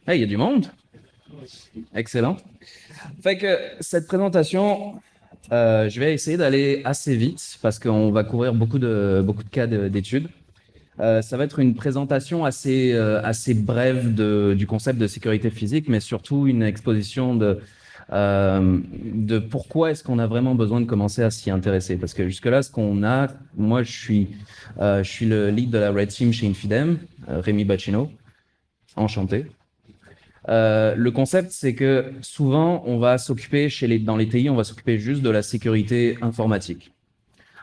Hey, il y a du monde. Excellent. Fait que cette présentation, je vais essayer d'aller assez vite parce qu'on va couvrir beaucoup de cas d'études. Ça va être une présentation assez brève du concept de sécurité physique, mais surtout une exposition de pourquoi est-ce qu'on a vraiment besoin de commencer à s'y intéresser. Parce que jusque-là, moi, je suis le lead de la Red Team chez Infidem, Rémi Bacchino. Enchanté. Le concept, c'est que souvent, on va s'occuper dans les TI, on va s'occuper juste de la sécurité informatique.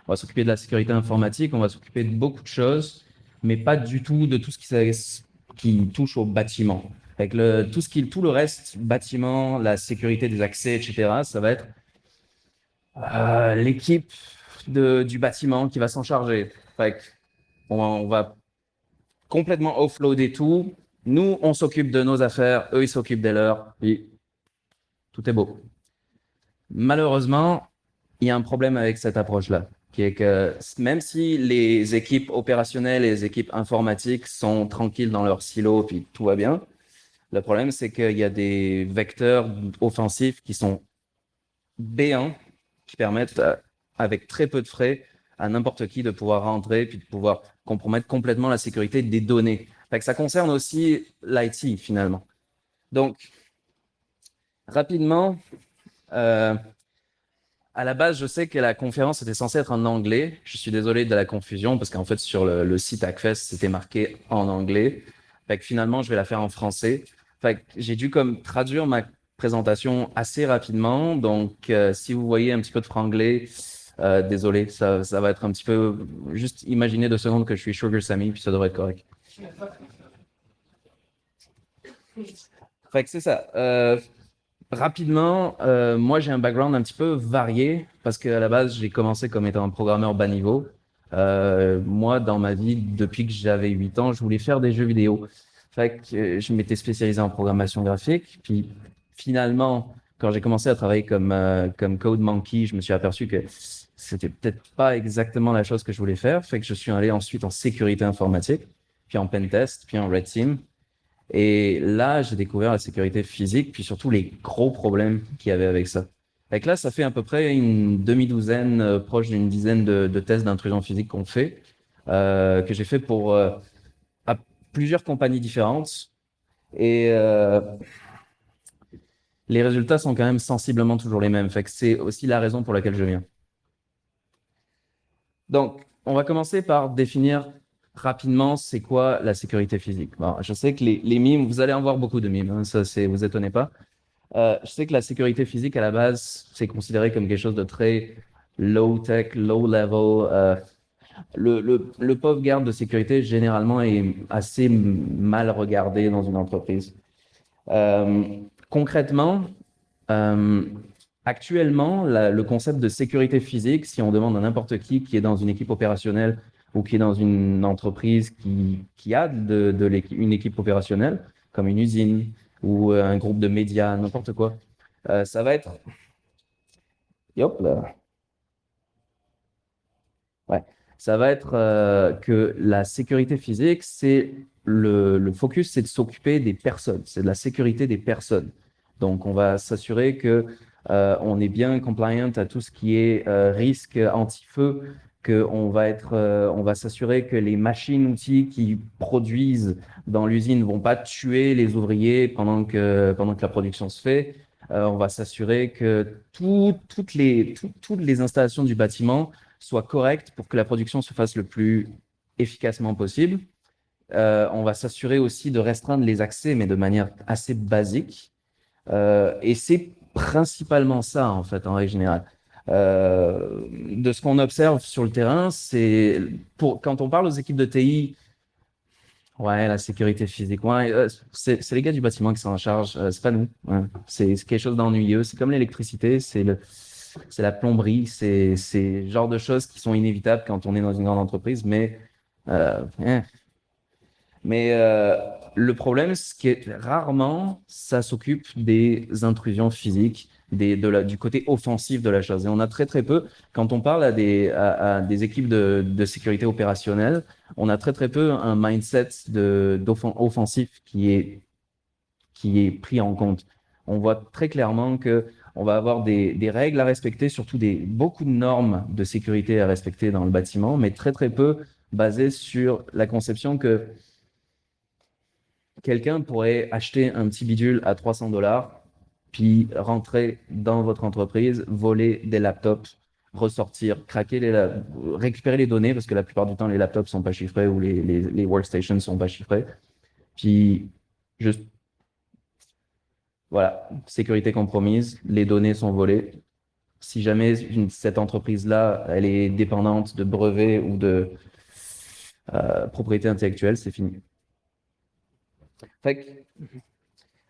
On va s'occuper de la sécurité informatique, on va s'occuper de beaucoup de choses, mais pas du tout de tout ce qui touche au bâtiment. Avec tout le reste, bâtiment, la sécurité des accès, etc., ça va être l'équipe du bâtiment qui va s'en charger. Fait on va complètement offloader tout. Nous, on s'occupe de nos affaires, eux, ils s'occupent des leurs, puis tout est beau. Malheureusement, il y a un problème avec cette approche-là, qui est que même si les équipes opérationnelles et les équipes informatiques sont tranquilles dans leur silo, puis tout va bien, le problème, c'est qu'il y a des vecteurs offensifs qui sont béants, qui permettent, avec très peu de frais, à n'importe qui de pouvoir rentrer, puis de pouvoir compromettre complètement la sécurité des données. Fait que ça concerne aussi l'IT, finalement. Donc, rapidement, euh, à la base, je sais que la conférence était censée être en anglais. Je suis désolé de la confusion parce qu'en fait, sur le site Hackfest, c'était marqué en anglais. Fait que finalement, je vais la faire en français. Fait que j'ai dû comme traduire ma présentation assez rapidement. Donc, si vous voyez un petit peu de franglais, désolé, ça va être un petit peu. Juste imaginez 2 secondes que je suis Sugar Sammy, puis ça devrait être correct. Fait que c'est ça. Rapidement, moi j'ai un background un petit peu varié parce qu'à la base j'ai commencé comme étant un programmeur bas niveau. Moi dans ma vie, depuis que j'avais 8 ans, je voulais faire des jeux vidéo. Fait que je m'étais spécialisé en programmation graphique. Puis finalement, quand j'ai commencé à travailler comme Code Monkey, je me suis aperçu que c'était peut-être pas exactement la chose que je voulais faire. Fait que je suis allé ensuite en sécurité informatique, puis en pentest, puis en red team. Et là, j'ai découvert la sécurité physique, puis surtout les gros problèmes qu'il y avait avec ça. Fait que là, ça fait à peu près une demi-douzaine, proche d'une dizaine de tests d'intrusion physique qu'on fait, que j'ai fait pour à plusieurs compagnies différentes. Et les résultats sont quand même sensiblement toujours les mêmes. Fait que c'est aussi la raison pour laquelle je viens. Donc, on va commencer par définir rapidement c'est quoi la sécurité physique. Bon, je sais que les mimes, vous allez en voir beaucoup de mimes, hein, ça, vous étonnez pas. Je sais que la sécurité physique, à la base, c'est considéré comme quelque chose de très low-tech, low-level. Le pauvre garde de sécurité, généralement, est assez mal regardé dans une entreprise. Euh, Concrètement, euh, actuellement, le concept de sécurité physique, si on demande à n'importe qui est dans une équipe opérationnelle ou qui est dans une entreprise qui a une équipe opérationnelle, comme une usine ou un groupe de médias, n'importe quoi, ça va être, hop là, ouais, ça va être que la sécurité physique, le focus, c'est de s'occuper des personnes, c'est de la sécurité des personnes. Donc, on va s'assurer que on est bien compliant à tout ce qui est risque anti-feu, on va s'assurer que les machines, outils qui produisent dans l'usine ne vont pas tuer les ouvriers pendant que la production se fait. On va s'assurer que toutes les installations du bâtiment soit correcte pour que la production se fasse le plus efficacement possible. On va s'assurer aussi de restreindre les accès, mais de manière assez basique. Et c'est principalement ça, en fait, en règle générale. De ce qu'on observe sur le terrain, quand on parle aux équipes de TI, ouais, la sécurité physique, ouais, c'est les gars du bâtiment qui s'en chargent, c'est pas nous. Ouais. C'est quelque chose d'ennuyeux. C'est comme l'électricité, c'est la plomberie, c'est le genre de choses qui sont inévitables quand on est dans une grande entreprise, euh, hein. Mais le problème, c'est que rarement ça s'occupe des intrusions physiques, du côté offensif de la chose. Et on a très très peu, quand on parle à des équipes de sécurité opérationnelle, on a très très peu un mindset offensif qui est qui est pris en compte. On voit très clairement que on va avoir des règles à respecter, surtout beaucoup de normes de sécurité à respecter dans le bâtiment, mais très très peu basées sur la conception que quelqu'un pourrait acheter un petit bidule à 300$, puis rentrer dans votre entreprise, voler des laptops, ressortir, récupérer les données, parce que la plupart du temps, les laptops sont pas chiffrés ou les workstations sont pas chiffrés. Puis, juste, voilà, sécurité compromise, les données sont volées. Si jamais cette entreprise-là, elle est dépendante de brevets ou de propriété intellectuelle, c'est fini. Fait que,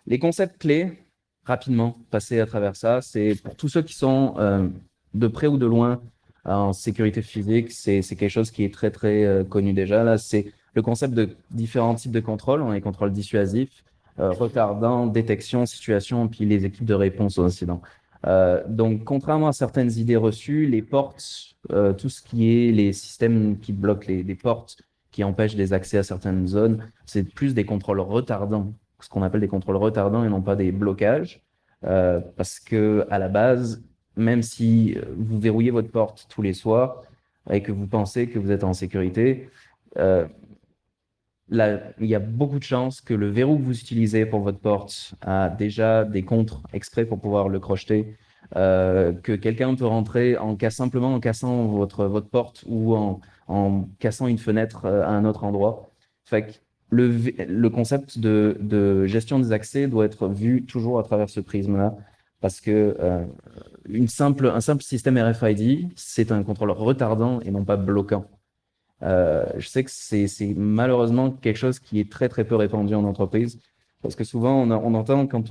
les concepts clés, rapidement, passer à travers ça, c'est pour tous ceux qui sont de près ou de loin en sécurité physique, c'est quelque chose qui est très, très connu déjà. Là, c'est le concept de différents types de contrôles. On a les contrôles dissuasifs, retardants, détection, situation, puis les équipes de réponse aux incidents. Donc, contrairement à certaines idées reçues, les portes, tout ce qui est les systèmes qui bloquent les portes, qui empêchent des accès à certaines zones, c'est plus des contrôles retardants, ce qu'on appelle des contrôles retardants et non pas des blocages, parce que à la base, même si vous verrouillez votre porte tous les soirs et que vous pensez que vous êtes en sécurité, là, il y a beaucoup de chances que le verrou que vous utilisez pour votre porte a déjà des contres exprès pour pouvoir le crocheter, que quelqu'un peut rentrer simplement en cassant votre porte ou en cassant une fenêtre à un autre endroit. Fait que le concept de gestion des accès doit être vu toujours à travers ce prisme-là, parce que un simple système RFID, c'est un contrôle retardant et non pas bloquant. Je sais que c'est malheureusement quelque chose qui est très très peu répandu en entreprise, parce que souvent on entend quand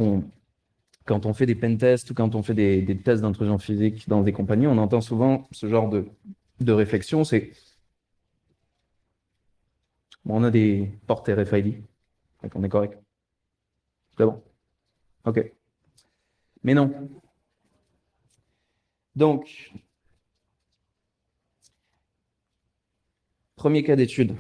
on fait des pen tests ou quand on fait des tests d'intrusion physique dans des compagnies, on entend souvent ce genre de réflexion, c'est bon, on a des portes RFID, donc on est correct. C'est bon. OK. Mais non. Donc, premier cas d'étude.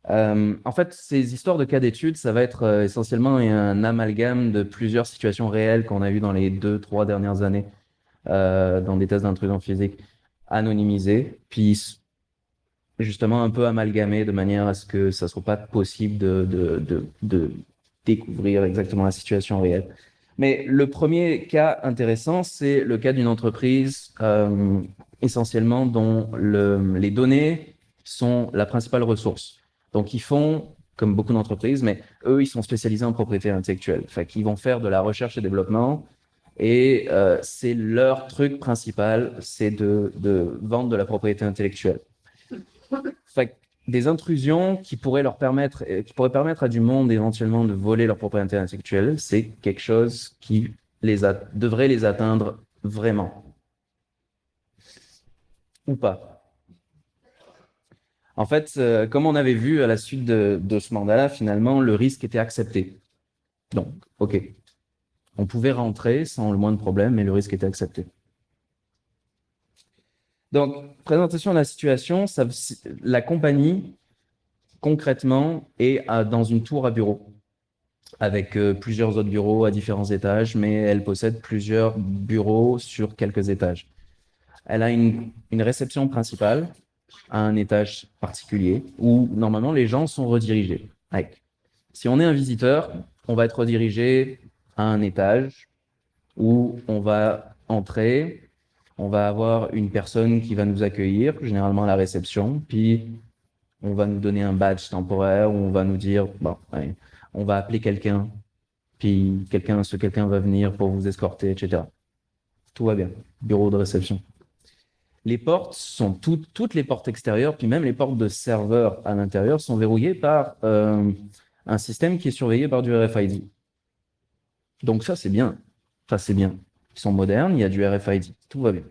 En fait, ces histoires de cas d'étude, ça va être essentiellement un amalgame de plusieurs situations réelles qu'on a eues dans les 2-3 dernières années dans des tests d'intrusion physique anonymisés, puis justement un peu amalgamés de manière à ce que ça ne soit pas possible de découvrir exactement la situation réelle. Mais le premier cas intéressant, c'est le cas d'une entreprise essentiellement dont les données sont la principale ressource. Donc, ils font, comme beaucoup d'entreprises, mais eux, ils sont spécialisés en propriété intellectuelle. Fait qu'ils vont faire de la recherche et développement et c'est leur truc principal, c'est de vendre de la propriété intellectuelle. Fait que des intrusions qui pourraient permettre à du monde éventuellement de voler leur propriété intellectuelle, c'est quelque chose qui devrait les atteindre vraiment. Ou pas. En fait, comme on avait vu à la suite de ce mandat-là, finalement, le risque était accepté. Donc, OK. On pouvait rentrer sans le moindre problème, mais le risque était accepté. Donc, présentation de la situation, la compagnie, concrètement, est dans une tour à bureaux, avec plusieurs autres bureaux à différents étages, mais elle possède plusieurs bureaux sur quelques étages. Elle a une réception principale à un étage particulier, où normalement les gens sont redirigés. Si on est un visiteur, on va être redirigé à un étage où on va entrer, on va avoir une personne qui va nous accueillir, généralement à la réception, puis on va nous donner un badge temporaire où on va nous dire, bon, ouais, on va appeler quelqu'un, puis ce quelqu'un va venir pour vous escorter, etc. Tout va bien. Bureau de réception. Les portes sont toutes les portes extérieures, puis même les portes de serveurs à l'intérieur sont verrouillées par un système qui est surveillé par du RFID. Donc ça, c'est bien. Ça, c'est bien. Ils sont modernes, il y a du RFID. Tout va bien.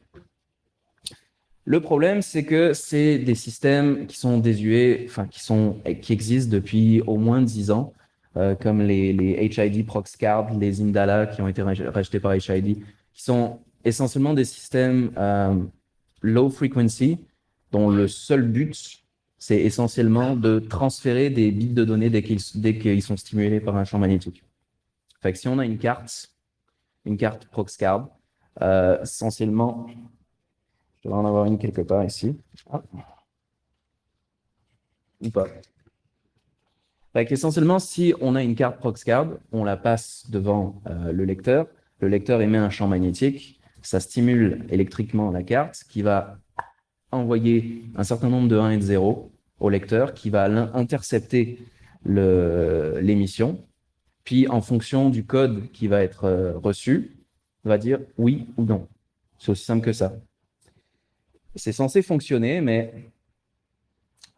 Le problème, c'est que c'est des systèmes qui sont désuets, enfin, qui existent depuis au moins 10 ans, comme les HID Proxcard, les Indala qui ont été rachetés par HID, qui sont essentiellement des systèmes low frequency, dont le seul but, c'est essentiellement de transférer des bits de données dès qu'ils sont stimulés par un champ magnétique. Fait que si on a une carte ProxCard, essentiellement, je devrais en avoir une quelque part ici. Ah. Ou pas. Fait qu'essentiellement, si on a une carte ProxCard, on la passe devant le lecteur émet un champ magnétique, ça stimule électriquement la carte qui va envoyer un certain nombre de 1 et de 0 au lecteur qui va intercepter l'émission. Puis, en fonction du code qui va être reçu, on va dire oui ou non. C'est aussi simple que ça. C'est censé fonctionner, mais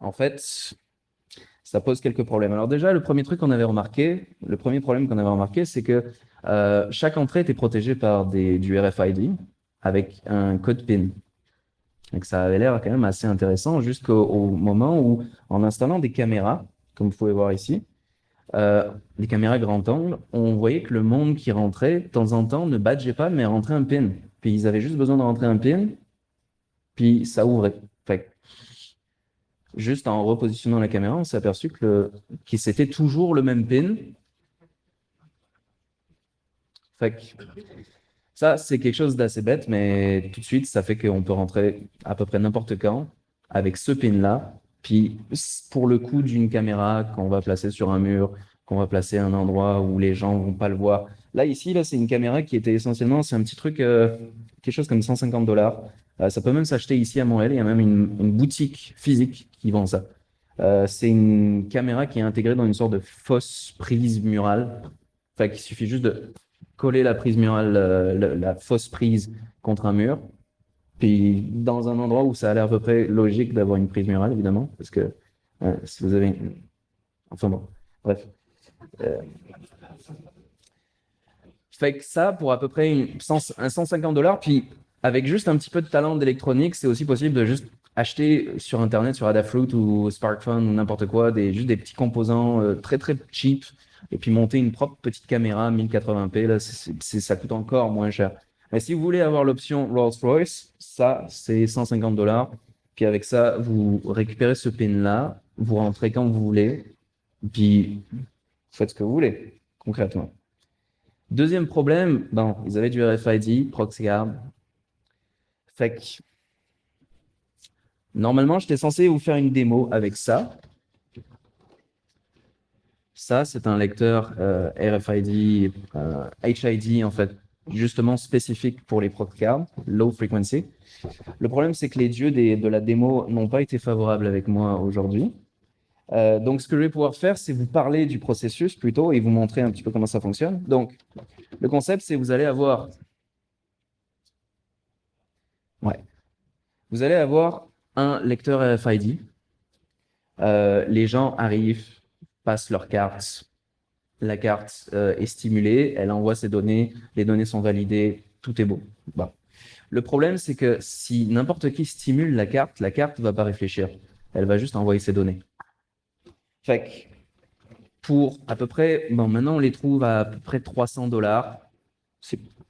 en fait, ça pose quelques problèmes. Alors déjà, le premier problème qu'on avait remarqué, c'est que chaque entrée était protégée par du RFID avec un code PIN. Donc ça avait l'air quand même assez intéressant jusqu'au moment où, en installant des caméras, comme vous pouvez voir ici, les caméras grand angle, on voyait que le monde qui rentrait, de temps en temps, ne badgeait pas, mais rentrait un PIN. Puis ils avaient juste besoin de rentrer un PIN, puis ça ouvrait. Fait juste en repositionnant la caméra, on s'est aperçu que c'était toujours le même PIN. Fait que ça, c'est quelque chose d'assez bête, mais tout de suite, ça fait qu'on peut rentrer à peu près n'importe quand avec ce PIN-là. Puis, pour le coup d'une caméra qu'on va placer sur un mur, qu'on va placer à un endroit où les gens vont pas le voir. Là, ici, c'est une caméra qui était essentiellement, c'est un petit truc, quelque chose comme 150 $. Ça peut même s'acheter ici à Montréal. Il y a même une boutique physique qui vend ça. C'est une caméra qui est intégrée dans une sorte de fausse prise murale. Fait qu'il suffit juste de coller la prise murale, la fausse prise contre un mur. Puis dans un endroit où ça a l'air à peu près logique d'avoir une prise murale, évidemment, parce que si vous avez... Enfin bon, bref. Fait que ça, pour à peu près un 150 $, puis avec juste un petit peu de talent d'électronique, c'est aussi possible de juste acheter sur Internet, sur Adafruit ou SparkFun ou n'importe quoi, juste des petits composants très très cheap, et puis monter une propre petite caméra 1080p, là, ça coûte encore moins cher. Mais si vous voulez avoir l'option Rolls-Royce, ça, c'est 150 $. Puis avec ça, vous récupérez ce pin-là, vous rentrez quand vous voulez, puis vous faites ce que vous voulez, concrètement. Deuxième problème, ils avaient du RFID, ProxCard. Fait que, normalement, j'étais censé vous faire une démo avec ça. Ça, c'est un lecteur RFID, HID, en fait, justement spécifique pour les ProxCard, low frequency. Le problème, c'est que les dieux de la démo n'ont pas été favorables avec moi aujourd'hui. Donc, ce que je vais pouvoir faire, c'est vous parler du processus plutôt et vous montrer un petit peu comment ça fonctionne. Donc, le concept, c'est vous allez avoir... Ouais. Vous allez avoir un lecteur RFID. Les gens arrivent, passent leur carte. La carte est stimulée, elle envoie ses données, les données sont validées, tout est beau. Bon. Le problème, c'est que si n'importe qui stimule la carte ne va pas réfléchir. Elle va juste envoyer ses données. Fait que pour à peu près, maintenant on les trouve à peu près 300 $.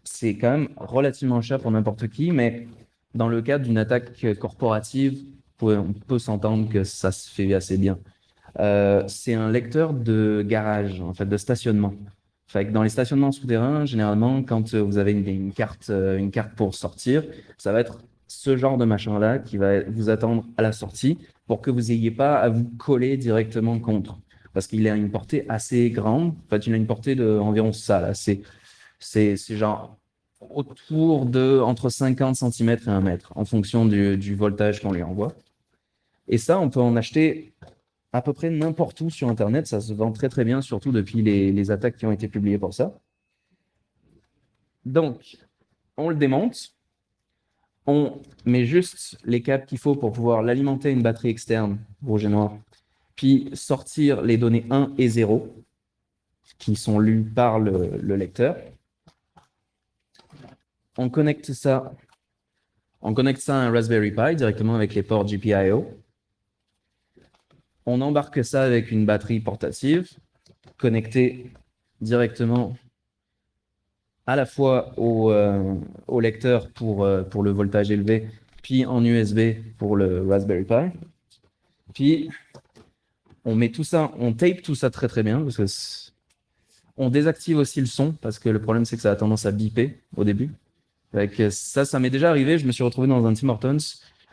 C'est quand même relativement cher pour n'importe qui, mais dans le cadre d'une attaque corporative, on peut s'entendre que ça se fait assez bien. C'est un lecteur de garage, en fait, de stationnement. Fait que dans les stationnements souterrains, généralement, quand vous avez une carte pour sortir, ça va être ce genre de machin-là qui va vous attendre à la sortie pour que vous n'ayez pas à vous coller directement contre. Parce qu'il a une portée assez grande. En fait, il a une portée d'environ ça, là. C'est genre autour de entre 50 cm et 1 mètre, en fonction du voltage qu'on lui envoie. Et ça, on peut en acheter à peu près n'importe où sur Internet. Ça se vend très très bien, surtout depuis les attaques qui ont été publiées pour ça. Donc, on le démonte. On met juste les câbles qu'il faut pour pouvoir l'alimenter à une batterie externe rouge et noir, puis sortir les données 1 et 0 qui sont lues par le lecteur. On connecte ça à un Raspberry Pi directement avec les ports GPIO. On embarque ça avec une batterie portative connectée directement à la fois au lecteur pour le voltage élevé, puis en USB pour le Raspberry Pi. Puis on met tout ça, on tape tout ça très très bien parce que On désactive aussi le son parce que le problème, c'est que ça a tendance à biper au début. Ça m'est déjà arrivé. Je me suis retrouvé dans un Tim Hortons.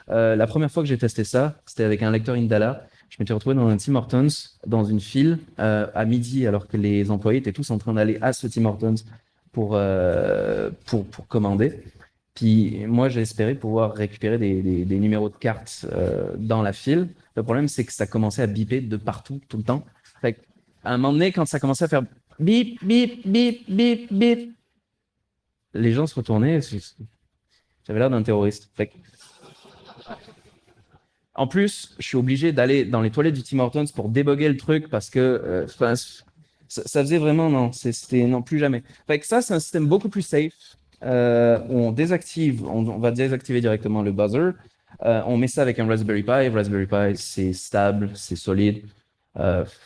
La première fois que j'ai testé ça, c'était avec un lecteur Indala. Je m'étais retrouvé dans un Tim Hortons, dans une file, à midi, alors que les employés étaient tous en train d'aller à ce Tim Hortons pour commander. Puis moi, j'ai espéré pouvoir récupérer des numéros de cartes dans la file. Le problème, c'est que ça commençait à biper de partout, tout le temps. Fait à un moment donné, quand ça commençait à faire bip, bip, bip, bip, bip, les gens se retournaient. J'avais l'air d'un terroriste. En plus, je suis obligé d'aller dans les toilettes du Tim Hortons pour débugger le truc parce que ça faisait vraiment non, c'était non plus jamais. Ça, c'est un système beaucoup plus safe. Où on désactive, on va désactiver directement le buzzer. On met ça avec un Raspberry Pi. Raspberry Pi, c'est stable, c'est solide.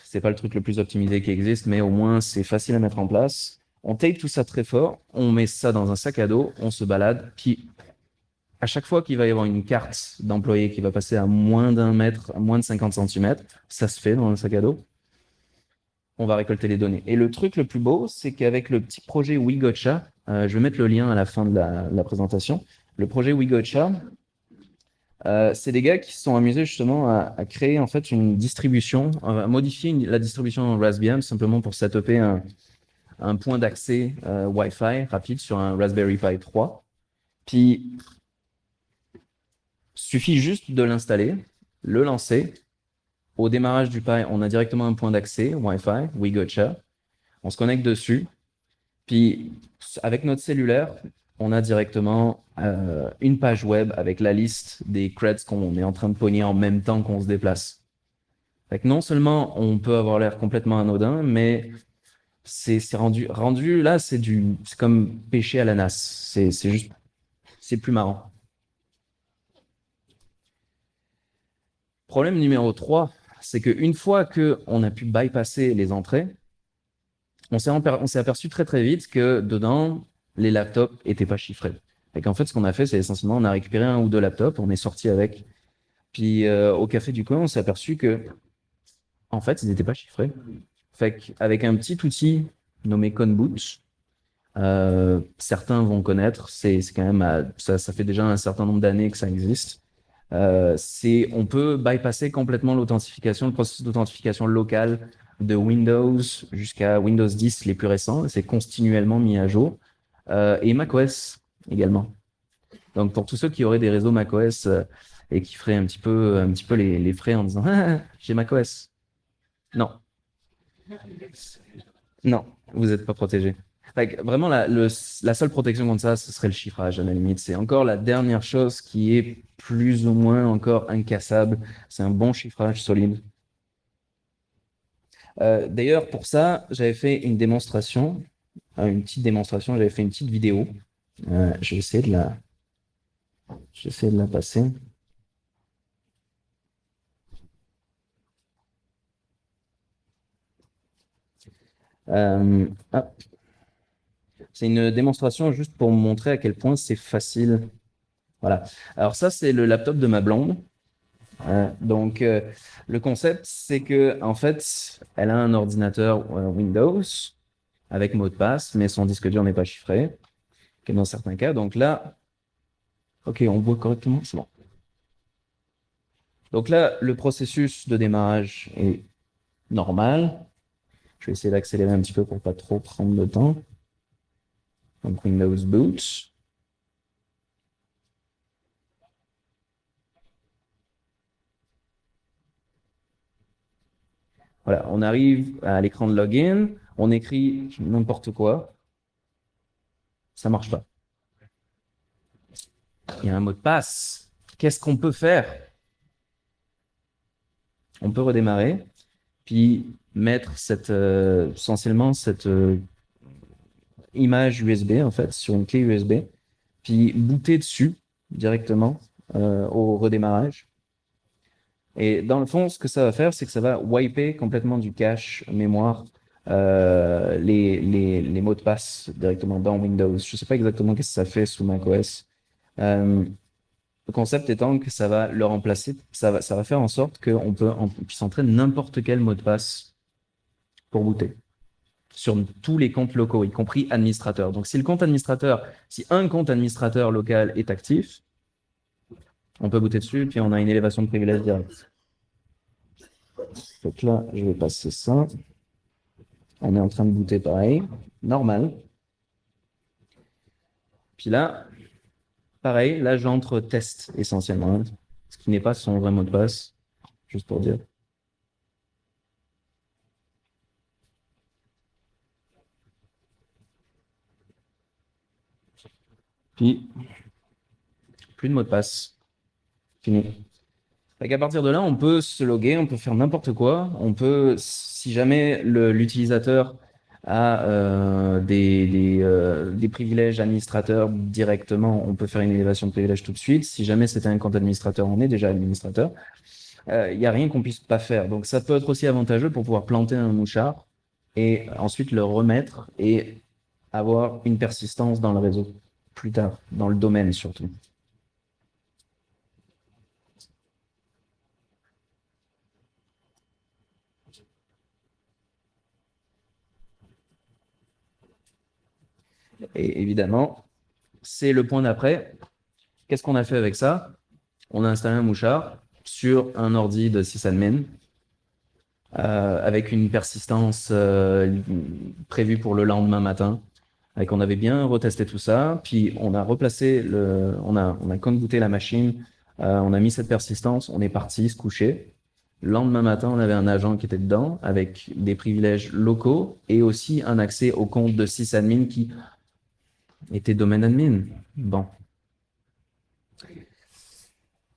C'est pas le truc le plus optimisé qui existe, mais au moins c'est facile à mettre en place. On tape tout ça très fort, on met ça dans un sac à dos, on se balade, puis à chaque fois qu'il va y avoir une carte d'employé qui va passer à moins d'un mètre, à moins de 50 centimètres, ça se fait dans le sac à dos. On va récolter les données. Et le truc le plus beau, c'est qu'avec le petit projet WeGotcha, je vais mettre le lien à la fin de la présentation. Le projet WeGotcha, c'est des gars qui se sont amusés justement à créer en fait une distribution, à modifier la distribution Raspbian simplement pour setuper un point d'accès Wi-Fi rapide sur un Raspberry Pi 3. Puis suffit juste de l'installer, le lancer. Au démarrage du Pi, on a directement un point d'accès Wi-Fi, WeGotcha. On se connecte dessus. Puis, avec notre cellulaire, on a directement une page web avec la liste des creds qu'on est en train de pogner en même temps qu'on se déplace. Non seulement on peut avoir l'air complètement anodin, mais c'est rendu là, c'est comme pêcher à la nasse. C'est plus marrant. Problème numéro 3, c'est qu'une fois qu'on a pu bypasser les entrées, on s'est aperçu très très vite que dedans, les laptops n'étaient pas chiffrés. En fait, ce qu'on a fait, c'est essentiellement, on a récupéré un ou deux laptops, on est sorti avec. Puis au café du coin, on s'est aperçu que, en fait, ils n'étaient pas chiffrés. Avec un petit outil nommé Conboot, certains vont connaître, c'est quand même, ça fait déjà un certain nombre d'années que ça existe. On peut bypasser complètement l'authentification, le processus d'authentification locale de Windows jusqu'à Windows 10 les plus récents. C'est continuellement mis à jour. Et macOS également. Donc pour tous ceux qui auraient des réseaux macOS et qui feraient un petit peu les frais en disant ah, j'ai macOS. Non. Non, vous n'êtes pas protégé. Vraiment, la seule protection contre ça, ce serait le chiffrage à la limite. C'est encore la dernière chose qui est plus ou moins encore incassable. C'est un bon chiffrage solide. D'ailleurs, pour ça, j'avais fait une démonstration, une petite démonstration, j'avais fait une petite vidéo. Je vais essayer de la passer. Hop. C'est une démonstration juste pour montrer à quel point c'est facile. Voilà. Alors ça, c'est le laptop de ma blonde. Donc, le concept, c'est que en fait, elle a un ordinateur Windows avec mot de passe, mais son disque dur n'est pas chiffré, que dans certains cas. Donc là, ok, on voit correctement, c'est bon. Donc là, le processus de démarrage est normal. Je vais essayer d'accélérer un petit peu pour pas trop prendre de temps. Donc Windows Boot. Voilà, on arrive à l'écran de login, on écrit n'importe quoi, ça marche pas. Il y a un mot de passe. Qu'est-ce qu'on peut faire? On peut redémarrer, puis mettre essentiellement cette image USB en fait sur une clé USB, puis booter dessus directement au redémarrage. Et dans le fond, ce que ça va faire, c'est que ça va wiper complètement du cache mémoire les mots de passe directement dans Windows. Je ne sais pas exactement qu'est-ce que ça fait sous macOS. Le concept étant que ça va le remplacer, ça va faire en sorte qu'on puisse entrer n'importe quel mot de passe pour booter. sur tous les comptes locaux, y compris administrateurs. Donc, si un compte administrateur local est actif, on peut booter dessus, puis on a une élévation de privilège direct. Donc là, je vais passer ça. On est en train de booter pareil, normal. Puis là, pareil, là j'entre test essentiellement, ce qui n'est pas son vrai mot de passe, juste pour dire. Puis, plus de mot de passe. Fini. Fait qu'à partir de là, on peut se loguer, on peut faire n'importe quoi. On peut, si jamais l'utilisateur a des privilèges administrateurs directement, on peut faire une élévation de privilèges tout de suite. Si jamais c'était un compte administrateur, on est déjà administrateur. Il n'y a rien qu'on puisse pas faire. Donc ça peut être aussi avantageux pour pouvoir planter un mouchard et ensuite le remettre et avoir une persistance dans le réseau plus tard, dans le domaine surtout. Et évidemment, c'est le point d'après. Qu'est-ce qu'on a fait avec ça? On a installé un mouchard sur un ordi de sysadmin avec une persistance prévue pour le lendemain matin. On avait bien retesté tout ça, puis on a replacé on a compte-booté la machine, on a mis cette persistance, on est parti se coucher. Le lendemain matin, on avait un agent qui était dedans avec des privilèges locaux et aussi un accès au compte de sysadmin qui était domaine admin. Bon.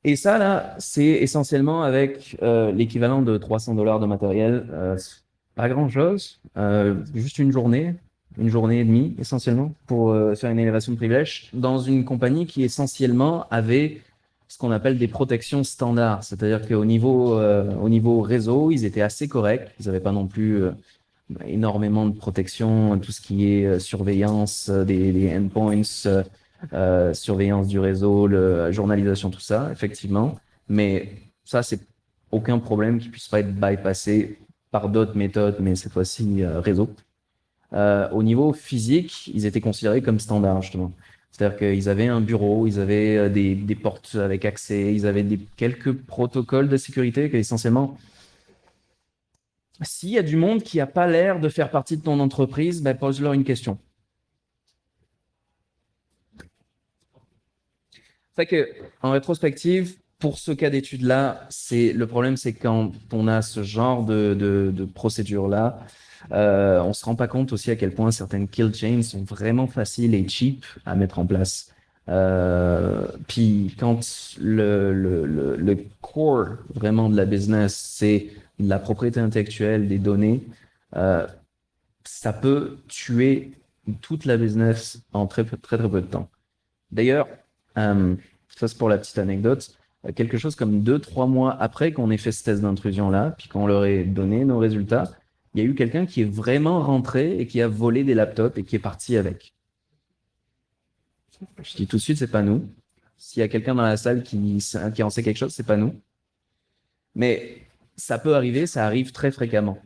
Et ça, là, c'est essentiellement avec l'équivalent de $300 de matériel. Pas grand-chose, juste une journée et demie, essentiellement, pour faire une élévation de privilèges dans une compagnie qui essentiellement avait ce qu'on appelle des protections standards. C'est-à-dire qu'au au niveau réseau, ils étaient assez corrects. Ils n'avaient pas non plus énormément de protection, tout ce qui est surveillance des endpoints, surveillance du réseau, journalisation, tout ça, effectivement. Mais ça, c'est aucun problème qui puisse pas être bypassé par d'autres méthodes, mais cette fois-ci réseau. Au niveau physique, ils étaient considérés comme standards, justement. C'est-à-dire qu'ils avaient un bureau, ils avaient des portes avec accès, ils avaient quelques protocoles de sécurité qui essentiellement, s'il y a du monde qui n'a pas l'air de faire partie de ton entreprise, ben, pose-leur une question. Fait que, en rétrospective, pour ce cas d'étude-là, le problème, c'est quand on a ce genre de procédure-là, on se rend pas compte aussi à quel point certaines kill chains sont vraiment faciles et cheap à mettre en place. Puis quand le core vraiment de la business, c'est la propriété intellectuelle des données, ça peut tuer toute la business en très très peu de temps. D'ailleurs, ça c'est pour la petite anecdote, quelque chose comme 2-3 mois après qu'on ait fait ce test d'intrusion-là, puis qu'on leur ait donné nos résultats, il y a eu quelqu'un qui est vraiment rentré et qui a volé des laptops et qui est parti avec. Je dis tout de suite, c'est pas nous. S'il y a quelqu'un dans la salle qui en sait quelque chose, c'est pas nous. Mais ça peut arriver, ça arrive très fréquemment.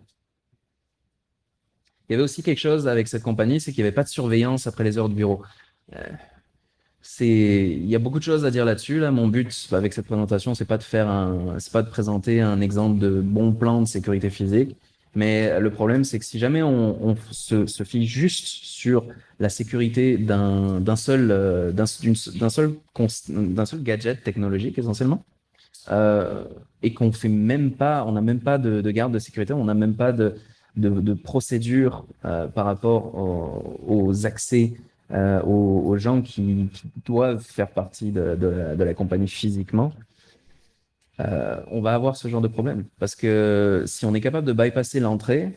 Il y avait aussi quelque chose avec cette compagnie, c'est qu'il n'y avait pas de surveillance après les heures de bureau. Il y a beaucoup de choses à dire là-dessus. Là, mon but avec cette présentation, c'est pas de présenter un exemple de bon plan de sécurité physique. Mais le problème, c'est que si jamais on se fie juste sur la sécurité d'un seul gadget technologique essentiellement, et qu'on fait même pas, on n'a même pas de garde de sécurité, on n'a même pas de procédure par rapport aux accès aux gens qui doivent faire partie de la compagnie physiquement, on va avoir ce genre de problème. Parce que si on est capable de bypasser l'entrée,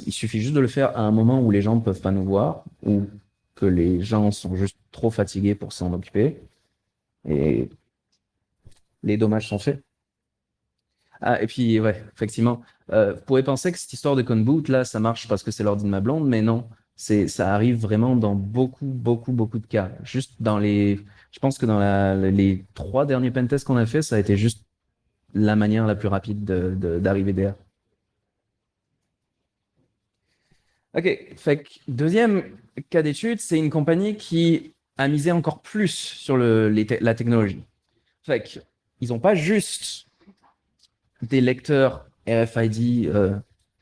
il suffit juste de le faire à un moment où les gens ne peuvent pas nous voir ou que les gens sont juste trop fatigués pour s'en occuper et les dommages sont faits. Ah, et puis, ouais, effectivement, vous pouvez penser que cette histoire de con-boot, là, ça marche parce que c'est l'ordi de ma blonde, mais non, ça arrive vraiment dans beaucoup de cas. Je pense que dans les 3 derniers pentests qu'on a fait, ça a été juste la manière la plus rapide d'arriver derrière. Ok, fait que deuxième cas d'étude, c'est une compagnie qui a misé encore plus sur la technologie. Fait que ils n'ont pas juste des lecteurs RFID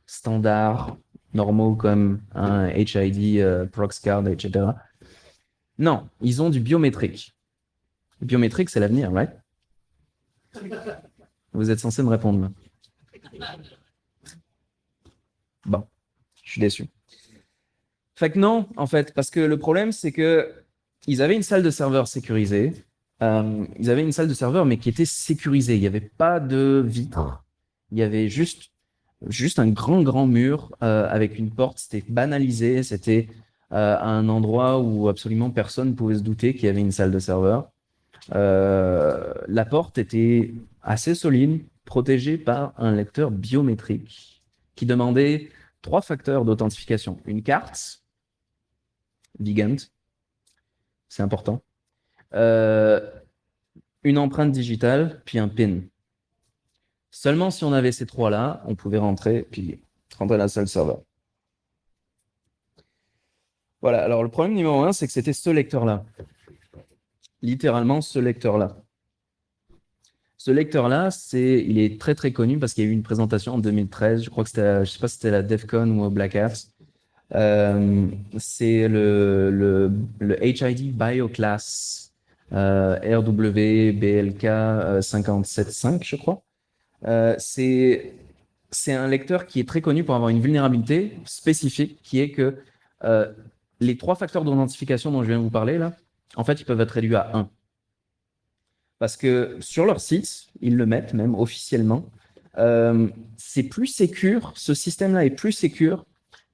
standards, normaux comme un HID, Proxcard, etc. Non, ils ont du biométrique. Le biométrique, c'est l'avenir, right? Vous êtes censé me répondre. Bon, je suis déçu. Fait que non, en fait, parce que le problème, c'est que ils avaient une salle de serveur sécurisée. Ils avaient une salle de serveur, mais qui était sécurisée. Il n'y avait pas de vitre. Il y avait juste un grand mur avec une porte. C'était banalisé. C'était un endroit où absolument personne ne pouvait se douter qu'il y avait une salle de serveur. La porte était assez solide, protégée par un lecteur biométrique qui demandait 3 facteurs d'authentification. Une carte, Vigant, c'est important. Euh, une empreinte digitale, puis un PIN. Seulement si on avait ces 3-là, on pouvait rentrer, puis rentrer dans la salle serveur. Voilà, alors le problème numéro 1, c'est que c'était ce lecteur-là. Littéralement ce lecteur-là. Ce lecteur-là, il est très connu parce qu'il y a eu une présentation en 2013. Je crois que c'était, je sais pas si c'était la DEF CON ou au Black Hat. C'est le HID BioClass RWBLK 575, je crois. C'est un lecteur qui est très connu pour avoir une vulnérabilité spécifique qui est que euh, les 3 facteurs d'identification dont je viens de vous parler, là, en fait, ils peuvent être réduits à 1. Parce que sur leur site, ils le mettent même officiellement. C'est plus sécure, ce système-là est plus sécure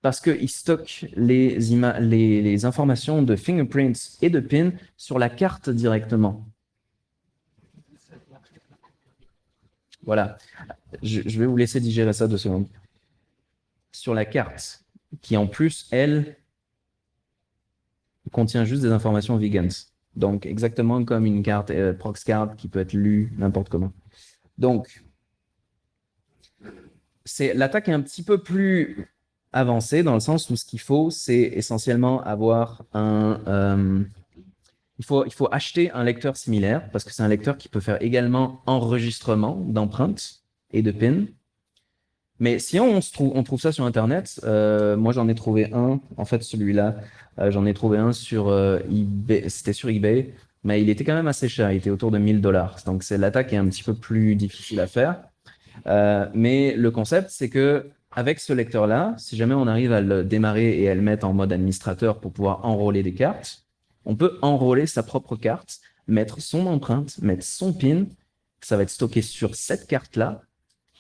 parce qu'il stocke les informations de fingerprints et de PIN sur la carte directement. Voilà. Je vais vous laisser digérer ça 2 secondes. Sur la carte, qui en plus, elle, contient juste des informations vegans. Donc, exactement comme une carte Proxcard qui peut être lue n'importe comment. Donc, l'attaque est un petit peu plus avancée dans le sens où ce qu'il faut, c'est essentiellement avoir il faut acheter un lecteur similaire parce que c'est un lecteur qui peut faire également enregistrement d'empreintes et de PIN. Mais si on trouve ça sur Internet, moi j'en ai trouvé un, en fait celui-là, j'en ai trouvé un sur eBay, c'était sur eBay, mais il était quand même assez cher, il était autour de $1000. Donc l'attaque est un petit peu plus difficile à faire. Mais le concept, c'est que avec ce lecteur-là, si jamais on arrive à le démarrer et à le mettre en mode administrateur pour pouvoir enrôler des cartes, on peut enrôler sa propre carte, mettre son empreinte, mettre son PIN, ça va être stocké sur cette carte-là.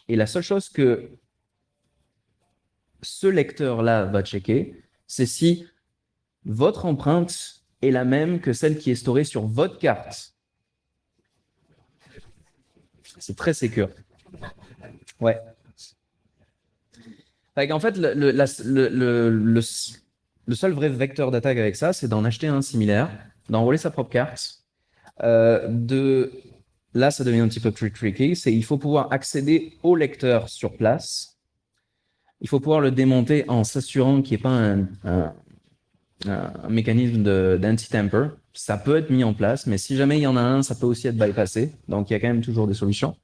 Et la seule chose que ce lecteur-là va checker, c'est si votre empreinte est la même que celle qui est storée sur votre carte. C'est très sécure. Ouais. En fait, le seul vrai vecteur d'attaque avec ça, c'est d'en acheter un similaire, d'enrôler sa propre carte. Là, ça devient un petit peu plus tricky. Il faut pouvoir accéder au lecteur sur place. Il faut pouvoir le démonter en s'assurant qu'il n'y ait pas un mécanisme d'anti-tamper. Ça peut être mis en place, mais si jamais il y en a un, ça peut aussi être bypassé. Donc, il y a quand même toujours des solutions.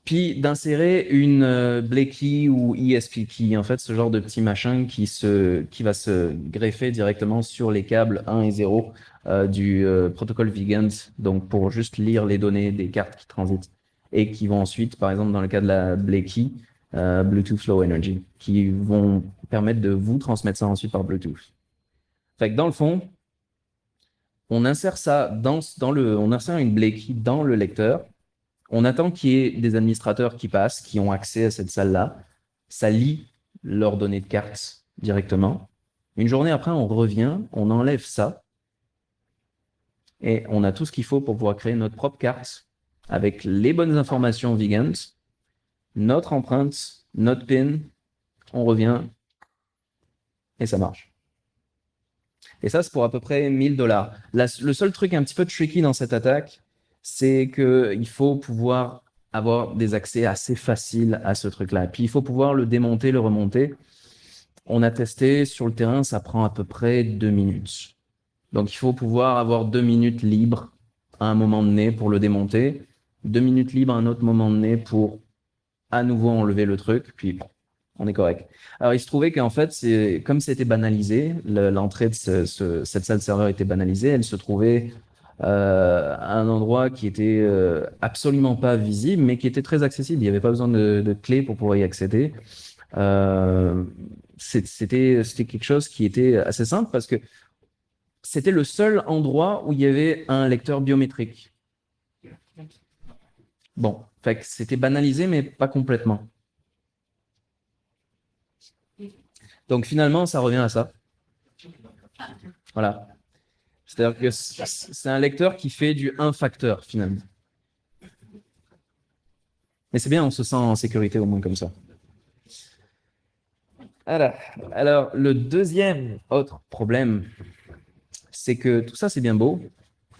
Puis d'insérer une Blakey ou ESP key, en fait, ce genre de petit machin qui va se greffer directement sur les câbles 1 et 0 du protocole Vigant, donc pour juste lire les données des cartes qui transitent et qui vont ensuite, par exemple, dans le cas de la Blakey, Bluetooth Low Energy, qui vont permettre de vous transmettre ça ensuite par Bluetooth. Fait que dans le fond, on insère ça on insère une Blakey dans le lecteur. On attend qu'il y ait des administrateurs qui passent, qui ont accès à cette salle-là. Ça lit leurs données de cartes directement. Une journée après, on revient, on enlève ça et on a tout ce qu'il faut pour pouvoir créer notre propre carte avec les bonnes informations Vigant, notre empreinte, notre PIN. On revient et ça marche. Et ça, c'est pour à peu près $1000. Le seul truc un petit peu tricky dans cette attaque, c'est qu'il faut pouvoir avoir des accès assez faciles à ce truc-là. Puis il faut pouvoir le démonter, le remonter. On a testé sur le terrain, ça prend à peu près 2 minutes. Donc, il faut pouvoir avoir 2 minutes libres à un moment donné pour le démonter, 2 minutes libres à un autre moment donné pour à nouveau enlever le truc, puis on est correct. Alors, il se trouvait qu'en fait, comme c'était banalisé, l'entrée de cette salle serveur était banalisée, elle se trouvait à un endroit qui était absolument pas visible, mais qui était très accessible. Il n'y avait pas besoin de clé pour pouvoir y accéder. Euh, c'était quelque chose qui était assez simple parce que c'était le seul endroit où il y avait un lecteur biométrique. Bon, fait que c'était banalisé, mais pas complètement. Donc finalement, ça revient à ça. Voilà. C'est-à-dire que c'est un lecteur qui fait du 1 facteur finalement. Mais c'est bien, on se sent en sécurité au moins comme ça. Alors, le deuxième autre problème, c'est que tout ça, c'est bien beau.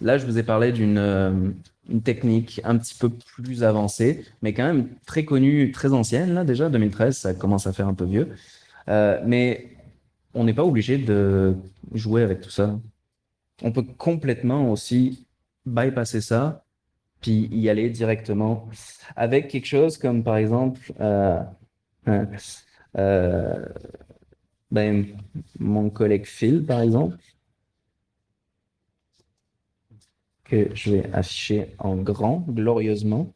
Là, je vous ai parlé une technique un petit peu plus avancée, mais quand même très connue, très ancienne, là déjà, 2013, ça commence à faire un peu vieux. Mais on n'est pas obligé de jouer avec tout ça. On peut complètement aussi bypasser ça, puis y aller directement avec quelque chose comme par exemple euh, euh, ben, mon collègue Phil, par exemple, que je vais afficher en grand, glorieusement,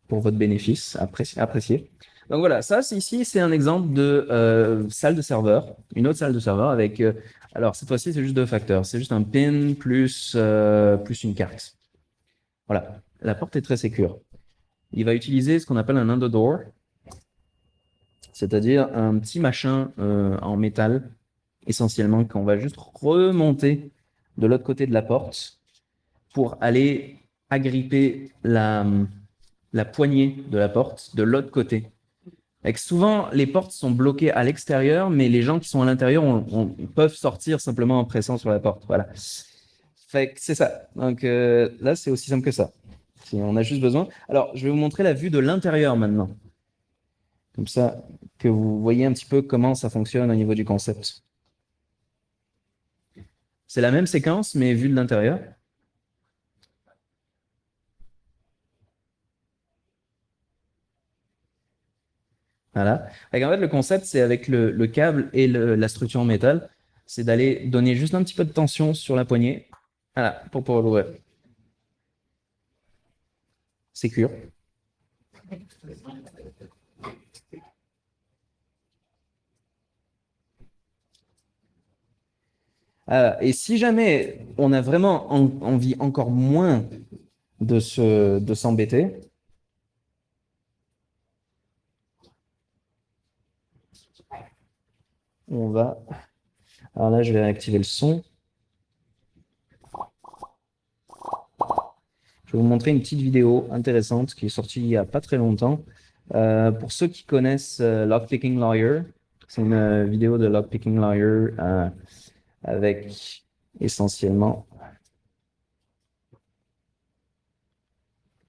pour votre bénéfice, apprécié. Donc voilà, ça, ici, c'est un exemple de salle de serveur, une autre salle de serveur avec, alors cette fois-ci, c'est juste 2 facteurs. C'est juste un pin plus une carte. Voilà, la porte est très sécure. Il va utiliser ce qu'on appelle un underdoor, c'est-à-dire un petit machin en métal, essentiellement, qu'on va juste remonter de l'autre côté de la porte pour aller agripper la poignée de la porte de l'autre côté. Et que souvent, les portes sont bloquées à l'extérieur, mais les gens qui sont à l'intérieur peuvent sortir simplement en pressant sur la porte. Voilà. Fait que c'est ça. Donc là, c'est aussi simple que ça. Si on a juste besoin. Alors, je vais vous montrer la vue de l'intérieur maintenant. Comme ça, que vous voyez un petit peu comment ça fonctionne au niveau du concept. C'est la même séquence, mais vue de l'intérieur. Voilà. En fait, le concept, c'est avec le câble et la structure en métal, c'est d'aller donner juste un petit peu de tension sur la poignée. Voilà, pour pouvoir l'ouvrir. Sécure. Et si jamais on a vraiment envie encore moins de s'embêter, on va. Alors là, je vais réactiver le son. Je vais vous montrer une petite vidéo intéressante qui est sortie il n'y a pas très longtemps. Pour ceux qui connaissent Lockpicking Lawyer, c'est une vidéo de Lockpicking Lawyer avec essentiellement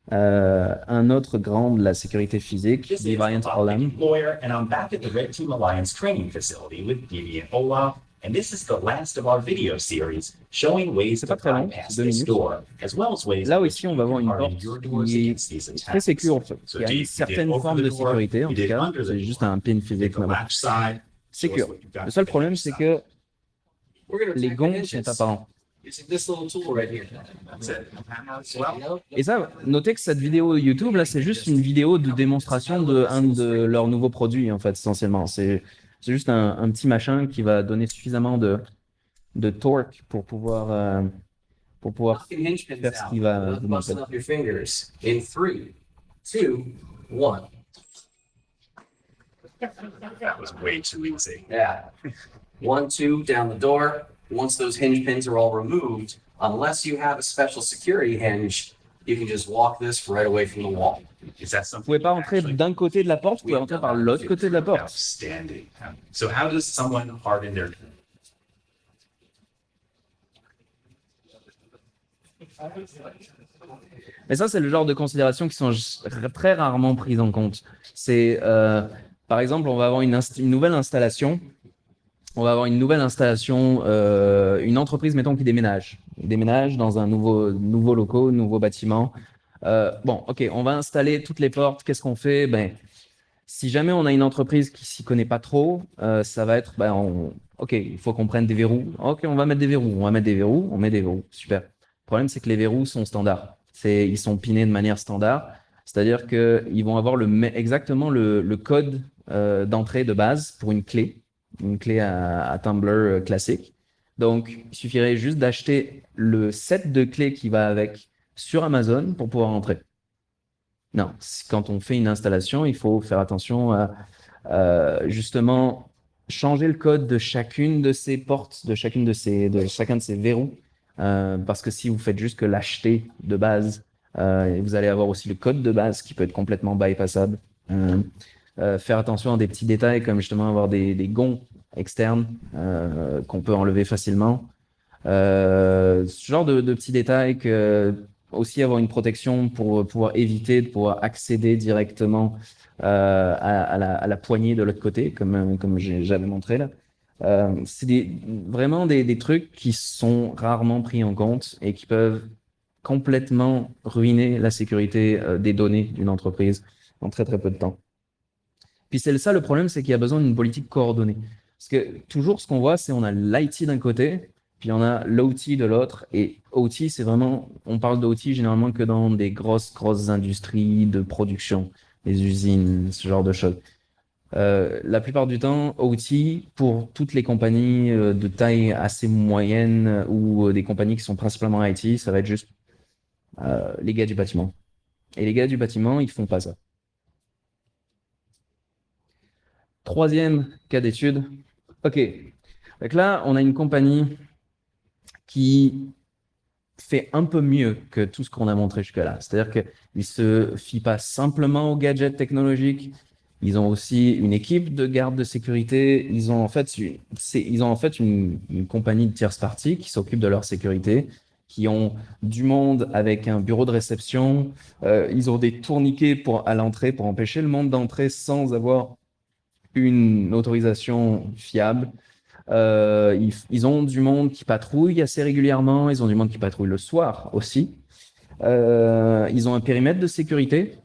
un autre grand de la sécurité physique, Deviant Ollam. Lawyer, and I'm back at the Red Team Alliance training facility with Deviant Olaf, and this is the last of our video series showing ways to bypass this door, as well as ways Là aussi, on va voir une porte qui est très sécure, en fait. Il y a une certaine forme de sécurité, en tout cas. C'est juste un pin physique. Sécure. Le seul problème, c'est que les gonds sont apparents. Et ça, notez que cette vidéo YouTube, là, c'est juste une vidéo de démonstration de un de leurs nouveaux produits, en fait, essentiellement. C'est juste un petit machin qui va donner suffisamment de torque pour pouvoir faire ce qu'il va vous montrer. In 3, 2, 1. That was way too easy. Yeah. 1, 2, down the door. Once those hinge pins are all removed, unless you have a special security hinge, you can just walk this right away from the wall. Is that something? Vous pouvez pas entrer d'un côté de la porte, vous pouvez entrer par l'autre côté de la porte. Outstanding. So how does someone harden their? Mais ça, c'est le genre de considérations qui sont très rarement prises en compte. C'est Par exemple, on va avoir une nouvelle installation. On va avoir une nouvelle installation, une entreprise, mettons, qui déménage. Ils déménagent dans un nouveau locaux, nouveau bâtiment. Bon, OK, on va installer toutes les portes. Qu'est-ce qu'on fait? Ben, si jamais on a une entreprise qui s'y connaît pas trop, ça va être, OK, il faut qu'on prenne des verrous. OK, on va mettre des verrous. On va mettre des verrous. On met des verrous. Super. Le problème, c'est que les verrous sont standards. Ils sont pinés de manière standard. C'est-à-dire qu'ils vont avoir exactement le code d'entrée de base pour une clé à Tumblr classique. Donc, il suffirait juste d'acheter le set de clés qui va avec sur Amazon pour pouvoir entrer. Non, quand on fait une installation, il faut faire attention à justement changer le code de chacune de ces portes, de chacun de ces verrous, parce que si vous faites juste que l'acheter de base, vous allez avoir aussi le code de base qui peut être complètement bypassable. Faire attention à des petits détails comme justement avoir des gonds externes qu'on peut enlever facilement. Ce genre de petits détails aussi avoir une protection pour pouvoir éviter de pouvoir accéder directement à la poignée de l'autre côté, comme j'avais montré là. C'est vraiment des trucs qui sont rarement pris en compte et qui peuvent complètement ruiner la sécurité des données d'une entreprise en très très peu de temps. Puis c'est ça le problème, c'est qu'il y a besoin d'une politique coordonnée. Parce que toujours ce qu'on voit, c'est on a l'IT d'un côté, puis on a l'OT de l'autre. Et OT, c'est vraiment, on parle d'OT généralement que dans des grosses industries de production, les usines, ce genre de choses. La plupart du temps, OT, pour toutes les compagnies de taille assez moyenne ou des compagnies qui sont principalement IT, ça va être juste les gars du bâtiment. Et les gars du bâtiment, ils font pas ça. Troisième cas d'étude. OK. Donc là, on a une compagnie qui fait un peu mieux que tout ce qu'on a montré jusque-là. C'est-à-dire qu'ils ne se fient pas simplement aux gadgets technologiques. Ils ont aussi une équipe de garde de sécurité. Ils ont en fait une compagnie de tierce partie qui s'occupe de leur sécurité, qui ont du monde avec un bureau de réception. Ils ont des tourniquets à l'entrée pour empêcher le monde d'entrer sans avoir une autorisation fiable. Ils ont du monde qui patrouille assez régulièrement. Ils ont du monde qui patrouille le soir aussi. Ils ont un périmètre de sécurité.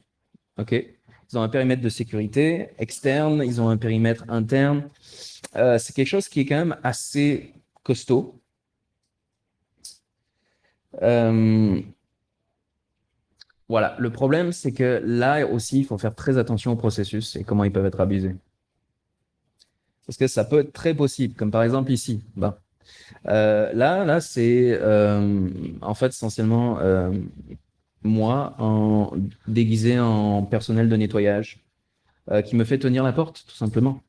OK. Ils ont un périmètre de sécurité externe. Ils ont un périmètre interne. C'est quelque chose qui est quand même assez costaud. Voilà. Le problème, c'est que là aussi, il faut faire très attention au processus et comment ils peuvent être abusés. Parce que ça peut être très possible, comme par exemple ici. Là, c'est en fait essentiellement moi déguisé en personnel de nettoyage qui me fait tenir la porte, tout simplement.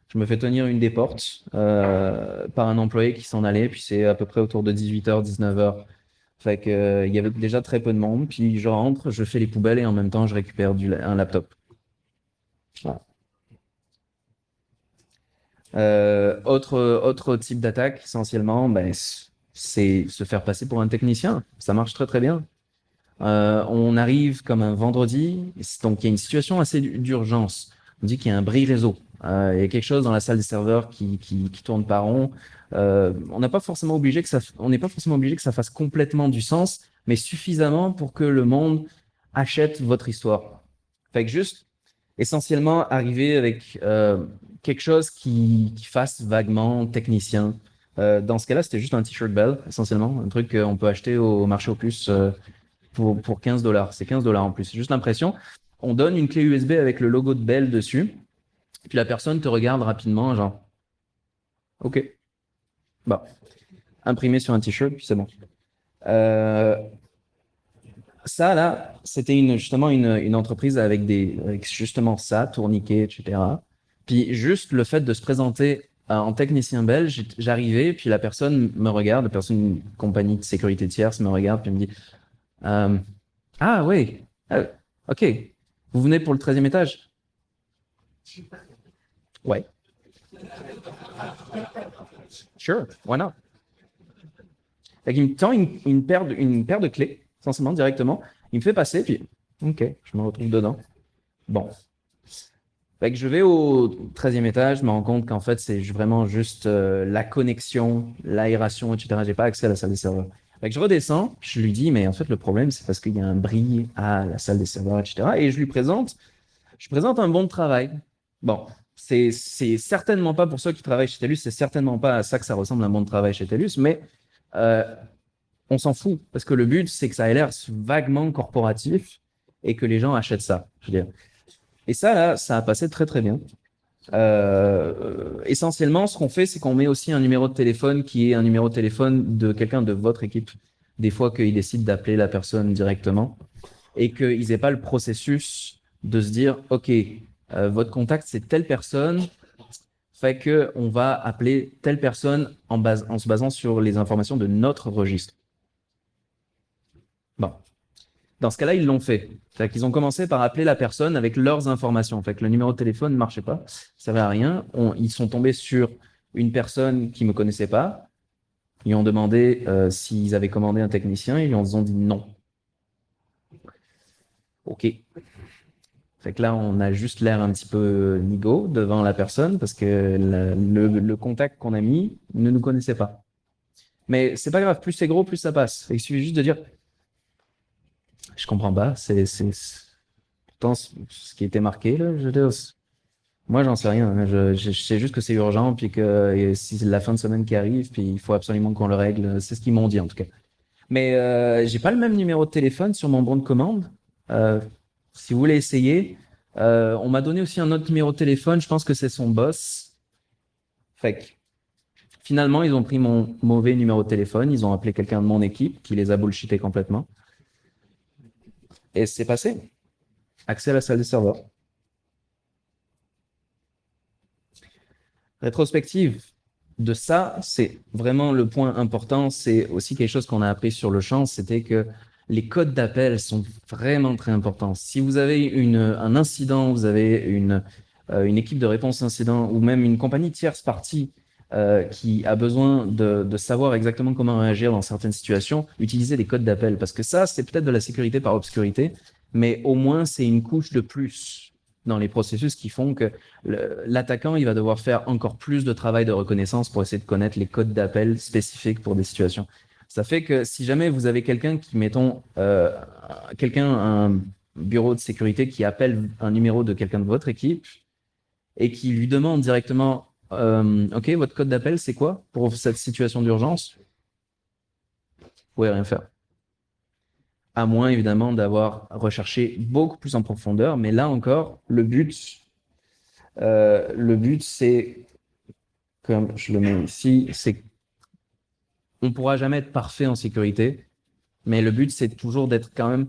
Je me fais tenir une des portes par un employé qui s'en allait, puis c'est à peu près autour de 18h, 19h. Fait que, il y avait déjà très peu de monde, puis je rentre, je fais les poubelles et en même temps je récupère un laptop. Voilà. Autre type d'attaque, essentiellement, c'est se faire passer pour un technicien. Ça marche très très bien. On arrive comme un vendredi, donc il y a une situation assez d'urgence. On dit qu'il y a un bris réseau. Il y a quelque chose dans la salle des serveurs qui tourne pas rond. On n'est pas forcément obligé que ça fasse complètement du sens, mais suffisamment pour que le monde achète votre histoire. Fait que juste essentiellement arriver avec quelque chose qui fasse vaguement technicien. Dans ce cas-là, c'était juste un t-shirt Bell, essentiellement, un truc qu'on peut acheter au marché aux puces pour $15. C'est $15 en plus. C'est juste l'impression. On donne une clé USB avec le logo de Bell dessus, puis la personne te regarde rapidement, genre, OK. Bon, imprimé sur un t-shirt, puis c'est bon. Ça, là, c'était justement une entreprise avec justement ça, tourniquet, etc. Puis juste le fait de se présenter en technicien belge, j'arrivais, puis la personne me regarde, une compagnie de sécurité tierce me regarde, puis me dit ah oui, ok, vous venez pour le 13e étage? Ouais. Sure, why not? Fait qu'il me tend une paire de clés, essentiellement, directement. Il me fait passer, puis ok, je me retrouve dedans. Bon. Fait que je vais au 13e étage, je me rends compte qu'en fait, c'est vraiment juste la connexion, l'aération, etc. J'ai pas accès à la salle des serveurs. Fait que je redescends, je lui dis, mais en fait, le problème, c'est parce qu'il y a un bris à la salle des serveurs, etc. Et je présente un bon de travail. Bon, c'est certainement pas pour ceux qui travaillent chez TELUS, c'est certainement pas à ça que ça ressemble un bon de travail chez TELUS, mais euh, on s'en fout parce que le but, c'est que ça ait l'air vaguement corporatif et que les gens achètent ça. Je veux dire. Et ça, là, ça a passé très, très bien. Essentiellement, ce qu'on fait, c'est qu'on met aussi un numéro de téléphone qui est un numéro de téléphone de quelqu'un de votre équipe. Des fois qu'ils décident d'appeler la personne directement et qu'ils n'aient pas le processus de se dire, OK, votre contact, c'est telle personne, fait que on va appeler telle personne en se basant sur les informations de notre registre. Bon. Dans ce cas-là, ils l'ont fait. C'est-à-dire qu'ils ont commencé par appeler la personne avec leurs informations. Fait que le numéro de téléphone ne marchait pas, ça ne servait à rien. Ils sont tombés sur une personne qui ne me connaissait pas. Ils ont demandé s'ils avaient commandé un technicien. Ils ont dit non. OK. Fait que là, on a juste l'air un petit peu nigo devant la personne parce que le contact qu'on a mis ne nous connaissait pas. Mais c'est pas grave, plus c'est gros, plus ça passe. Il suffit juste de dire je comprends pas, pourtant ce qui était marqué là, moi j'en sais rien, hein. Je sais juste que c'est urgent puis que si c'est la fin de semaine qui arrive puis il faut absolument qu'on le règle, c'est ce qu'ils m'ont dit en tout cas. Mais j'ai pas le même numéro de téléphone sur mon bon de commande. Euh, si vous voulez essayer, on m'a donné aussi un autre numéro de téléphone, je pense que c'est son boss. Fait que finalement, ils ont pris mon mauvais numéro de téléphone, ils ont appelé quelqu'un de mon équipe qui les a bullshité complètement. Et c'est passé. Accès à la salle des serveurs. Rétrospective de ça, c'est vraiment le point important. C'est aussi quelque chose qu'on a appris sur le champ, c'était que les codes d'appel sont vraiment très importants. Si vous avez un incident, vous avez une équipe de réponse incident ou même une compagnie tierce partie qui a besoin de savoir exactement comment réagir dans certaines situations, utilisez des codes d'appel parce que ça, c'est peut-être de la sécurité par obscurité, mais au moins c'est une couche de plus dans les processus qui font que l'attaquant, il va devoir faire encore plus de travail de reconnaissance pour essayer de connaître les codes d'appel spécifiques pour des situations. Ça fait que si jamais vous avez quelqu'un qui, mettons, un bureau de sécurité qui appelle un numéro de quelqu'un de votre équipe et qui lui demande directement, OK, votre code d'appel, c'est quoi pour cette situation d'urgence? Vous pouvez rien faire. À moins évidemment d'avoir recherché beaucoup plus en profondeur, mais là encore, le but, c'est, comme je le mets ici, c'est on ne pourra jamais être parfait en sécurité, mais le but, c'est toujours d'être quand même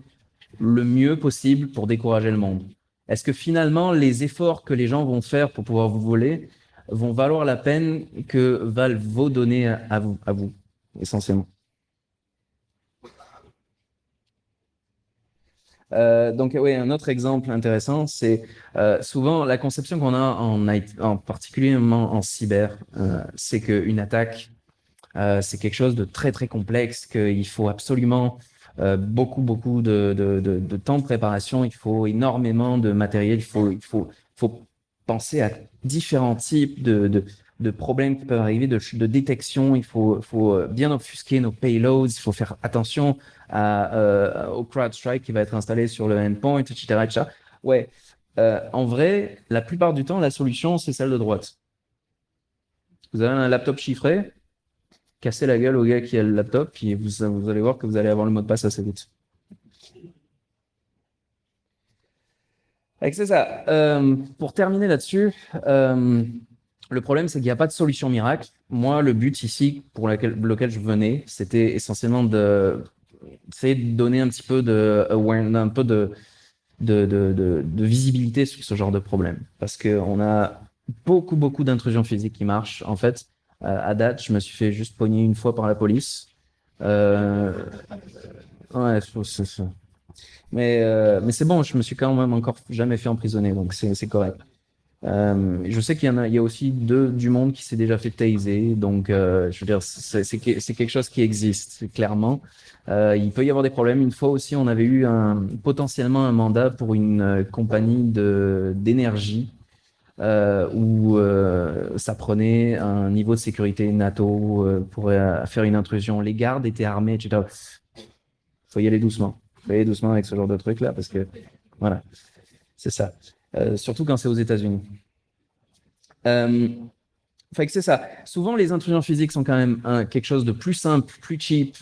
le mieux possible pour décourager le monde. Est-ce que finalement, les efforts que les gens vont faire pour pouvoir vous voler vont valoir la peine que valent vos données à vous, essentiellement? Donc, oui, un autre exemple intéressant, c'est souvent la conception qu'on a en particulièrement en cyber, c'est qu'une attaque, c'est quelque chose de très, très complexe, qu'il faut absolument beaucoup de temps de préparation, il faut énormément de matériel, il faut penser à différents types de problèmes qui peuvent arriver, de détection, il faut bien obfusquer nos payloads, il faut faire attention au CrowdStrike qui va être installé sur le endpoint, etc., etc. Ouais, en vrai, la plupart du temps, la solution, c'est celle de droite. Vous avez un laptop chiffré, cassez la gueule au gars qui a le laptop, puis vous allez voir que vous allez avoir le mot de passe assez vite. C'est ça. Pour terminer là-dessus, le problème, c'est qu'il n'y a pas de solution miracle. Moi, le but ici, pour lequel je venais, c'était essentiellement d'essayer de donner un petit peu de visibilité sur ce genre de problème. Parce qu'on a beaucoup d'intrusions physiques qui marchent. En fait, à date, je me suis fait juste pogner une fois par la police. Ouais, c'est ça. Mais c'est bon, je me suis quand même encore jamais fait emprisonner, donc c'est correct. Je sais il y a aussi du monde qui s'est déjà fait taser, donc je veux dire, c'est quelque chose qui existe, clairement. Il peut y avoir des problèmes. Une fois aussi, on avait eu potentiellement un mandat pour une compagnie d'énergie où ça prenait un niveau de sécurité NATO pour faire une intrusion. Les gardes étaient armés, etc. Faut y aller doucement. Faut y aller doucement avec ce genre de truc-là, parce que, voilà, c'est ça. Surtout quand c'est aux États-Unis. Fait que c'est ça. Souvent, les intrusions physiques sont quand même quelque chose de plus simple, plus cheap,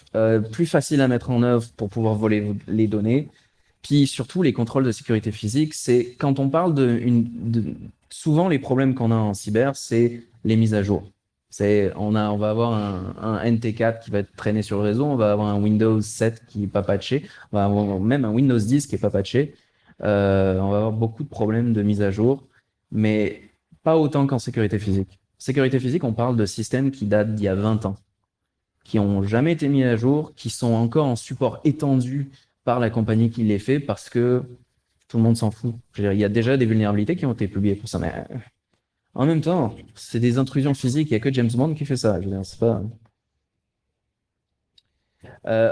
plus facile à mettre en œuvre pour pouvoir voler les données. Puis surtout, les contrôles de sécurité physique, c'est quand on parle souvent les problèmes qu'on a en cyber, c'est les mises à jour. On va avoir un NT4 qui va être traîné sur le réseau, on va avoir un Windows 7 qui n'est pas patché, on va avoir même un Windows 10 qui n'est pas patché. On va avoir beaucoup de problèmes de mise à jour, mais pas autant qu'en sécurité physique. Sécurité physique, on parle de systèmes qui datent d'il y a 20 ans, qui n'ont jamais été mis à jour, qui sont encore en support étendu par la compagnie qui les fait parce que tout le monde s'en fout. Je veux dire, il y a déjà des vulnérabilités qui ont été publiées pour ça, mais en même temps, c'est des intrusions physiques. Il n'y a que James Bond qui fait ça. Je veux dire, c'est pas...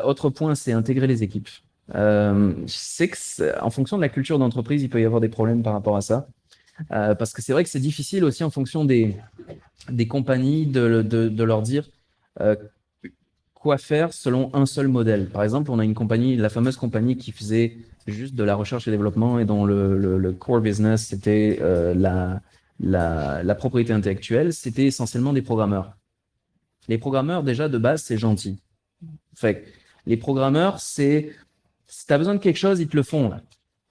autre point, c'est intégrer les équipes. Je sais que en fonction de la culture d'entreprise, il peut y avoir des problèmes par rapport à ça. Parce que c'est vrai que c'est difficile aussi en fonction des compagnies de leur dire quoi faire selon un seul modèle. Par exemple, on a une compagnie, la fameuse compagnie qui faisait juste de la recherche et développement et dont le core business, c'était la propriété intellectuelle, c'était essentiellement des programmeurs. Les programmeurs, déjà, de base, c'est gentil. Fait que les programmeurs, si tu as besoin de quelque chose, ils te le font.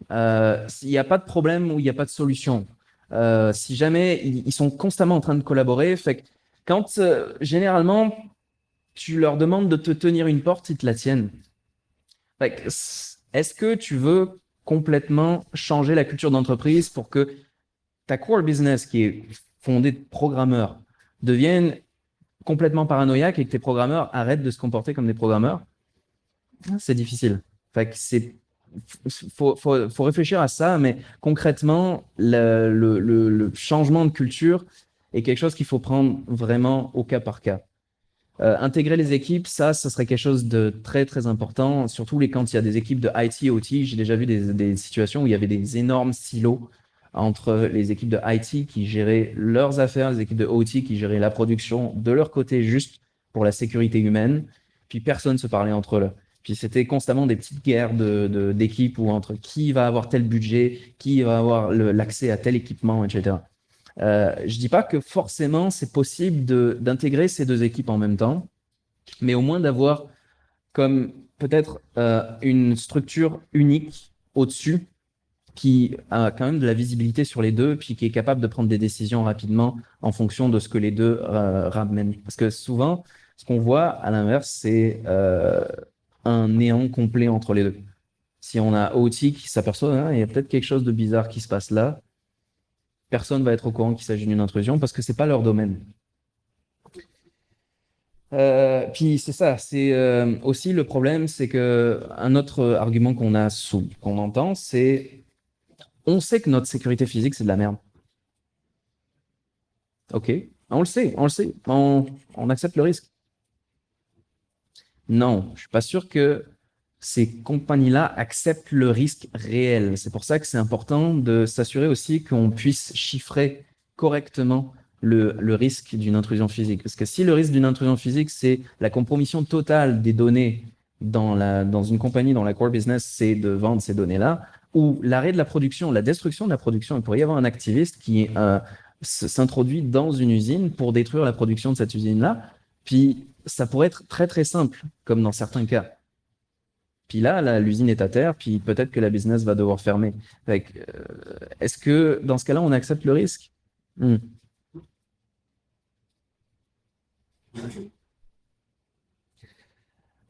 Il n'y a pas de problème ou il n'y a pas de solution. Si jamais ils sont constamment en train de collaborer, fait que quand généralement tu leur demandes de te tenir une porte, ils te la tiennent. Fait que, est-ce que tu veux complètement changer la culture d'entreprise pour que ta core business qui est fondée de programmeurs devienne complètement paranoïaque et que tes programmeurs arrêtent de se comporter comme des programmeurs? C'est difficile. Fait que faut réfléchir à ça, mais concrètement, le changement de culture est quelque chose qu'il faut prendre vraiment au cas par cas. Intégrer les équipes, ça serait quelque chose de très, très important, surtout quand il y a des équipes de IT et OT. J'ai déjà vu des situations où il y avait des énormes silos entre les équipes de IT qui géraient leurs affaires, les équipes de OT qui géraient la production de leur côté juste pour la sécurité humaine, puis personne ne se parlait entre eux. Puis c'était constamment des petites guerres d'équipes ou entre qui va avoir tel budget, qui va avoir l'accès à tel équipement, etc. Je dis pas que forcément c'est possible d'intégrer ces deux équipes en même temps, mais au moins d'avoir comme peut-être une structure unique au-dessus qui a quand même de la visibilité sur les deux, puis qui est capable de prendre des décisions rapidement en fonction de ce que les deux ramènent. Parce que souvent, ce qu'on voit à l'inverse, c'est un néant complet entre les deux. Si on a OT qui s'aperçoit, hein, il y a peut-être quelque chose de bizarre qui se passe là, personne va être au courant qu'il s'agit d'une intrusion parce que c'est pas leur domaine. Puis c'est ça, c'est aussi le problème, c'est que un autre argument qu'on entend, c'est on sait que notre sécurité physique c'est de la merde. Ok, on le sait, on accepte le risque. Non, je suis pas sûr que ces compagnies-là acceptent le risque réel. C'est pour ça que c'est important de s'assurer aussi qu'on puisse chiffrer correctement le risque d'une intrusion physique. Parce que si le risque d'une intrusion physique, c'est la compromission totale des données dans une compagnie dont la core business, c'est de vendre ces données-là, ou l'arrêt de la production, la destruction de la production, il pourrait y avoir un activiste qui s'introduit dans une usine pour détruire la production de cette usine-là. Puis ça pourrait être très très simple, comme dans certains cas. Puis là, l'usine est à terre, puis peut-être que la business va devoir fermer. Est-ce que dans ce cas-là, on accepte le risque?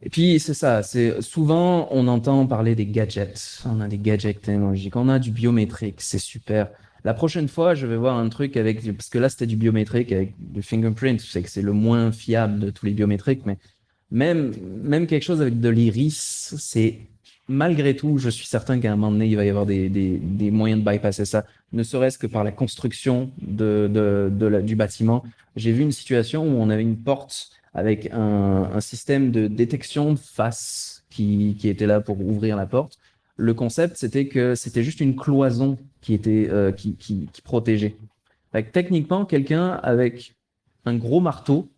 Et puis c'est ça, c'est souvent on entend parler des gadgets, on a des gadgets technologiques, on a du biométrique, c'est super. La prochaine fois, je vais voir un truc parce que là c'était du biométrique avec du fingerprint, je sais que c'est le moins fiable de tous les biométriques, mais même quelque chose avec de l'iris, c'est malgré tout, je suis certain qu'à un moment donné, il va y avoir des moyens de bypasser ça, ne serait-ce que par la construction du bâtiment. J'ai vu une situation où on avait une porte avec un système de détection de face qui était là pour ouvrir la porte. Le concept, c'était que c'était juste une cloison qui protégeait. Fait que techniquement, quelqu'un avec un gros marteau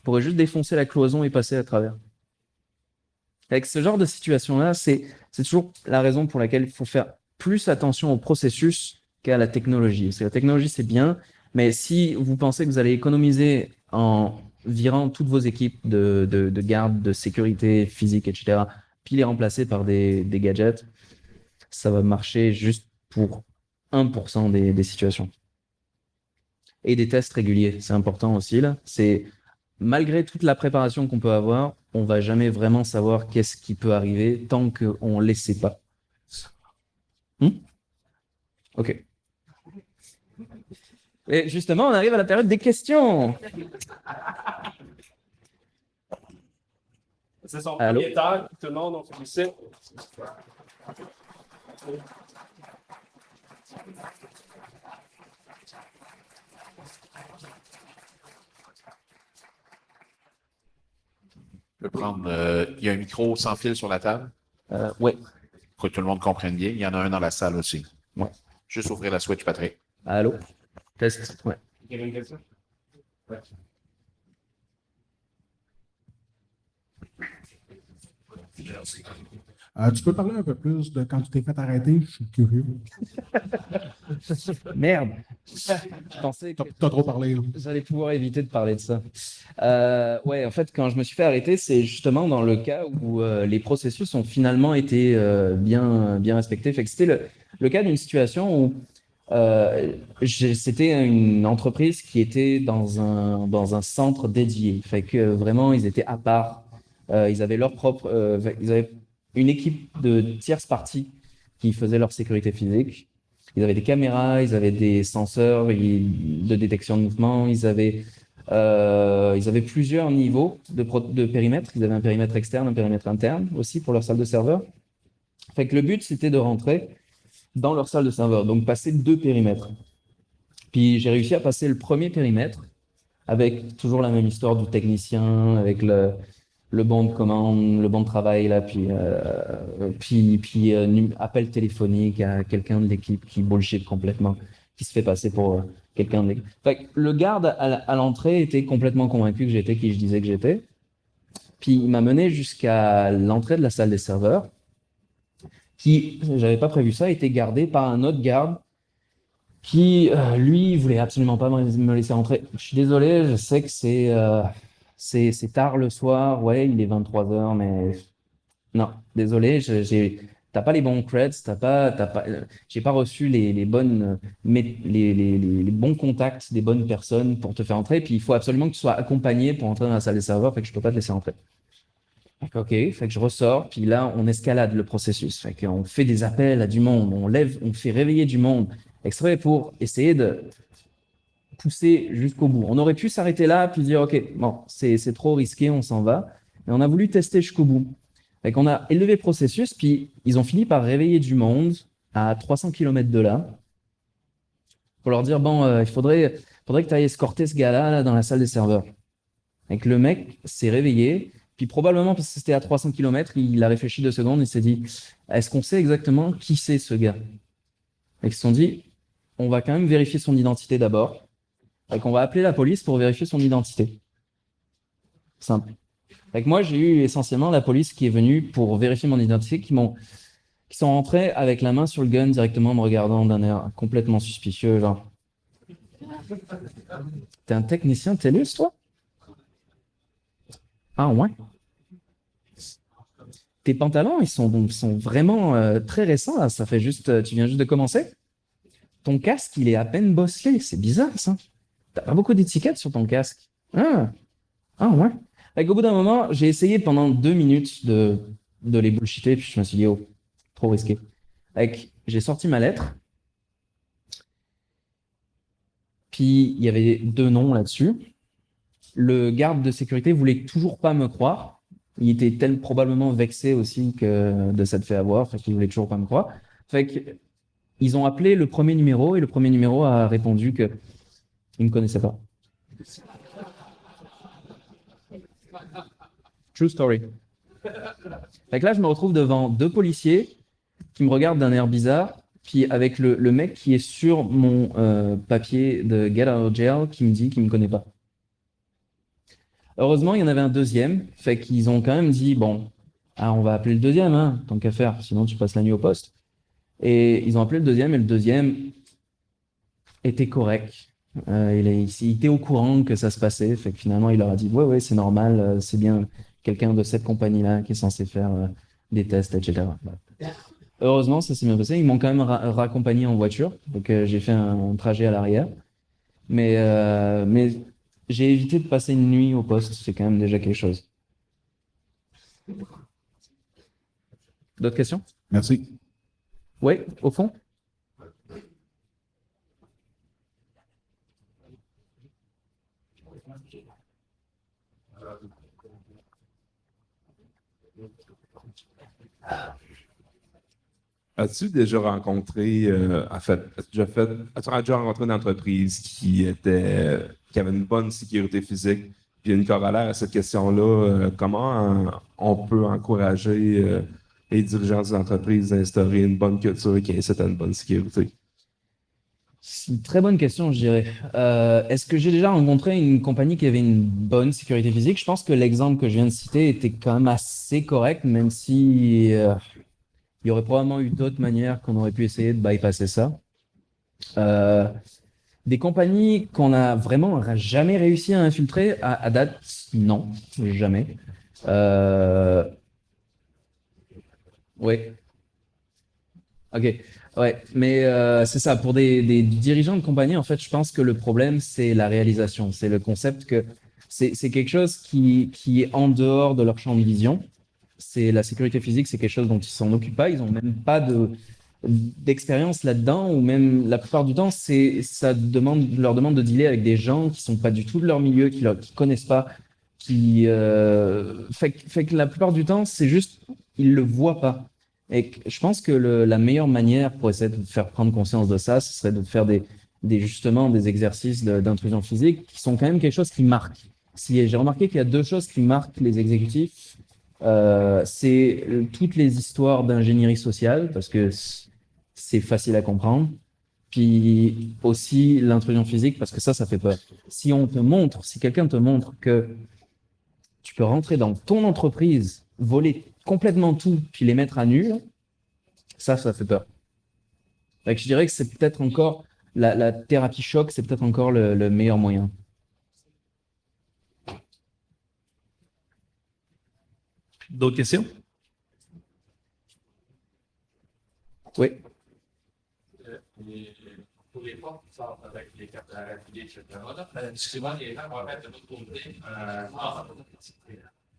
pourrait juste défoncer la cloison et passer à travers. Avec ce genre de situation-là, c'est toujours la raison pour laquelle il faut faire plus attention au processus qu'à la technologie. Parce que la technologie, c'est bien, mais si vous pensez que vous allez économiser en virant toutes vos équipes de garde, de sécurité physique, etc., puis les remplacer par des gadgets, ça va marcher juste pour 1% des situations. Et des tests réguliers, c'est important aussi, là. C'est malgré toute la préparation qu'on peut avoir, on va jamais vraiment savoir qu'est-ce qui peut arriver tant qu'on ne les sait pas. Ok. Et justement, on arrive à la période des questions. C'est son Allô? premier temps, tout le monde, on félicite. Je peux prendre. Il y a un micro sans fil sur la table Ouais. pour que tout le monde comprenne bien. Il y en a un dans la salle aussi. Ouais. Juste ouvrir la switch, Patrick. Allô? Test. Ouais. Il y a une question? Ouais. Tu peux parler un peu plus de quand tu t'es fait arrêter? Je suis curieux. Merde. Je pensais que T'as trop parlé. Là. j'allais pouvoir éviter de parler de ça. Ouais, en fait, quand je me suis fait arrêter, c'est justement dans le cas où les processus ont finalement été bien respectés. Fait que c'était le cas d'une situation où c'était une entreprise qui était dans un centre dédié. Fait que vraiment, ils étaient à part. Ils avaient leur propre, ils avaient une équipe de tierces parties qui faisait leur sécurité physique. Ils avaient des caméras, ils avaient des senseurs de détection de mouvement, ils avaient plusieurs niveaux de périmètre. Ils avaient un périmètre externe, un périmètre interne aussi pour leur salle de serveur. Fait que le but, c'était de rentrer dans leur salle de serveur, donc passer 2 périmètres. Puis j'ai réussi à passer le premier périmètre avec toujours la même histoire du technicien, avec le banc de commande, le banc de travail, là, puis appel téléphonique à quelqu'un de l'équipe qui bullshit complètement, qui se fait passer pour quelqu'un de l'équipe. Fait que le garde à l'entrée était complètement convaincu que j'étais qui je disais que j'étais. Puis il m'a mené jusqu'à l'entrée de la salle des serveurs, qui, j'avais pas prévu ça, était gardé par un autre garde qui, lui, voulait absolument pas me laisser entrer. Je suis désolé, je sais que c'est tard le soir, ouais, il est 23h, mais non, désolé, t'as pas les bons creds, j'ai pas reçu les bonnes, les bons contacts des bonnes personnes pour te faire entrer, puis il faut absolument que tu sois accompagné pour entrer dans la salle des serveurs, fait que je peux pas te laisser entrer. Ok, fait que je ressors, puis là, on escalade le processus, fait qu'on fait des appels à du monde, on fait réveiller du monde, exprès pour essayer de pousser jusqu'au bout. On aurait pu s'arrêter là, puis dire, ok, bon, c'est trop risqué, on s'en va, mais on a voulu tester jusqu'au bout. Fait qu'on a élevé le processus, puis ils ont fini par réveiller du monde à 300 km de là, pour leur dire, bon, il faudrait que tu ailles escorter ce gars-là là, dans la salle des serveurs. Et que le mec s'est réveillé, puis probablement parce que c'était à 300 km, il a réfléchi 2 secondes, il s'est dit, est-ce qu'on sait exactement qui c'est ce gars? Et ils se sont dit, on va quand même vérifier son identité d'abord, et qu'on va appeler la police pour vérifier son identité. Simple. Fait que moi, j'ai eu essentiellement la police qui est venue pour vérifier mon identité, qui sont rentrés avec la main sur le gun directement en me regardant d'un air complètement suspicieux, genre. T'es un technicien TELUS, toi? Ah ouais? Tes pantalons, ils sont vraiment très récents, là. Ça fait juste, tu viens juste de commencer? Ton casque, il est à peine bosselé. C'est bizarre, ça. T'as pas beaucoup d'étiquettes sur ton casque. Ah ouais. Fait qu'au bout d'un moment, j'ai essayé pendant 2 minutes de les bullshiter, puis je me suis dit, oh, trop risqué. J'ai sorti ma lettre, puis il y avait 2 noms là-dessus. Le garde de sécurité voulait toujours pas me croire. Il était probablement vexé aussi de s'être fait avoir, fait qu'il voulait toujours pas me croire. Fait qu'ils ont appelé le premier numéro, et le premier numéro a répondu qu'il ne me connaissait pas. True story. Fait que là, je me retrouve devant 2 policiers qui me regardent d'un air bizarre, puis avec le mec qui est sur mon papier de Get Out of Jail qui me dit qu'il me connaît pas. Heureusement, il y en avait un deuxième, fait qu'ils ont quand même dit, bon, on va appeler le deuxième, hein, tant qu'à faire, sinon tu passes la nuit au poste. Et ils ont appelé le deuxième, et le deuxième était correct. Il était au courant que ça se passait, fait que finalement, il leur a dit, ouais, c'est normal, c'est bien quelqu'un de cette compagnie-là qui est censé faire des tests, etc. Heureusement, ça s'est bien passé. Ils m'ont quand même raccompagné en voiture, donc j'ai fait un trajet à l'arrière. Mais j'ai évité de passer une nuit au poste, c'est quand même déjà quelque chose. D'autres questions? Merci. Oui, au fond? As-tu déjà rencontré, as-tu déjà rencontré une entreprise qui avait une bonne sécurité physique? Puis une corollaire à cette question-là, comment on peut encourager les dirigeants des entreprises d'instaurer une bonne culture qui incite à une bonne sécurité? C'est une très bonne question, je dirais. Est-ce que j'ai déjà rencontré une compagnie qui avait une bonne sécurité physique? Je pense que l'exemple que je viens de citer était quand même assez correct, même si il y aurait probablement eu d'autres manières qu'on aurait pu essayer de bypasser ça. Des compagnies qu'on a vraiment jamais réussi à infiltrer, à date, non, jamais. Oui. Ok. Ouais, mais c'est ça. Pour des dirigeants de compagnie, en fait, je pense que le problème, c'est la réalisation. C'est le concept que c'est quelque chose qui est en dehors de leur champ de vision. C'est la sécurité physique, c'est quelque chose dont ils s'en occupent pas. Ils n'ont même pas d'expérience là-dedans, ou même la plupart du temps, leur demande de dealer avec des gens qui sont pas du tout de leur milieu, qui connaissent pas, fait que la plupart du temps, c'est juste ils le voient pas. Et je pense que la meilleure manière pour essayer de faire prendre conscience de ça, ce serait de faire justement des exercices d'intrusion physique qui sont quand même quelque chose qui marque. J'ai remarqué qu'il y a deux choses qui marquent les exécutifs. C'est toutes les histoires d'ingénierie sociale, parce que c'est facile à comprendre. Puis aussi l'intrusion physique, parce que ça fait peur. Si quelqu'un te montre que tu peux rentrer dans ton entreprise, voler complètement tout, puis les mettre à nu, ça fait peur. Donc, je dirais que c'est peut-être encore la thérapie choc, c'est peut-être encore le meilleur moyen. D'autres questions? Et Oui. pour les portes qui sortent avec les cartes à rapide, etc., souvent, les gens vont mettre de l'autre côté.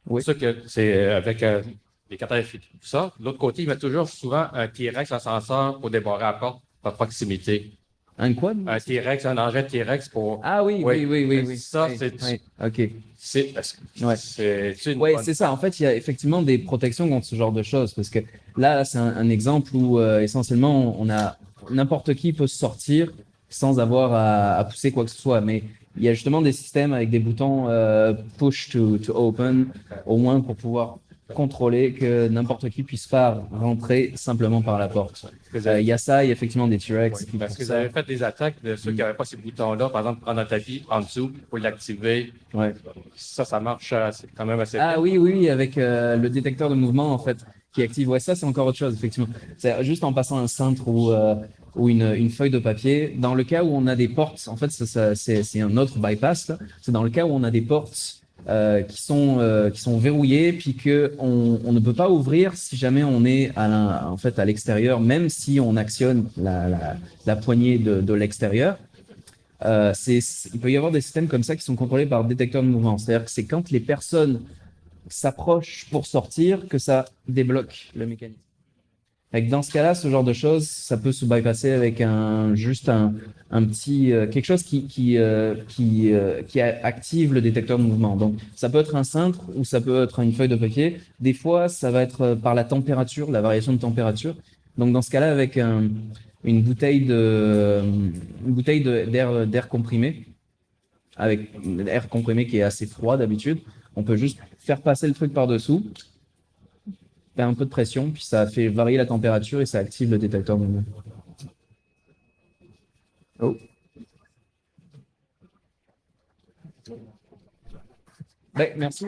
Oui. C'est sûr que c'est avec les cartes à rapide, tout ça. De l'autre côté, ils mettent toujours souvent un T-Rex ascenseur pour débarrer la porte par proximité. Un quoi? Un T-Rex, un engin T-Rex pour. Ah oui. Ça, Oui, c'est. oui. OK. C'est Ouais. une Oui, bonne- c'est ça. En fait, il y a effectivement des protections contre ce genre de choses. Parce que là, c'est un exemple où essentiellement, n'importe qui peut sortir sans avoir à pousser quoi que ce soit. Mais il y a justement des systèmes avec des boutons push to open, au moins pour pouvoir contrôler que n'importe qui puisse pas rentrer simplement par la porte. Il y a ça, il y a effectivement des T-Rex qui Parce font que vous ça. avez fait des attaques de ceux qui n'avaient pas ces boutons-là, par exemple, prendre un tapis en dessous pour l'activer. Ouais. Ça marche c'est quand même assez Ah bien. oui, avec le détecteur de mouvement, en fait, qui active. Ouais, ça, c'est encore autre chose, effectivement. C'est juste en passant un cintre ou une feuille de papier. Dans le cas où on a des portes, en fait, c'est un autre bypass, là. C'est dans le cas où on a des portes qui sont verrouillées, puis on ne peut pas ouvrir si jamais on est en fait, à l'extérieur, même si on actionne la poignée de l'extérieur. Il peut y avoir des systèmes comme ça qui sont contrôlés par détecteur de mouvement. C'est-à-dire que c'est quand les personnes s'approchent pour sortir que ça débloque le mécanisme. Fait que dans ce cas-là, ce genre de choses, ça peut se bypasser avec juste un petit quelque chose qui active le détecteur de mouvement. Donc, ça peut être un cintre ou ça peut être une feuille de papier. Des fois, ça va être par la température, la variation de température. Donc, dans ce cas-là, avec une bouteille d'air comprimé, avec l'air comprimé qui est assez froid d'habitude, on peut juste faire passer le truc par-dessous, faire un peu de pression, puis ça fait varier la température et ça active le détecteur de mouvement. Oh. Ben, merci.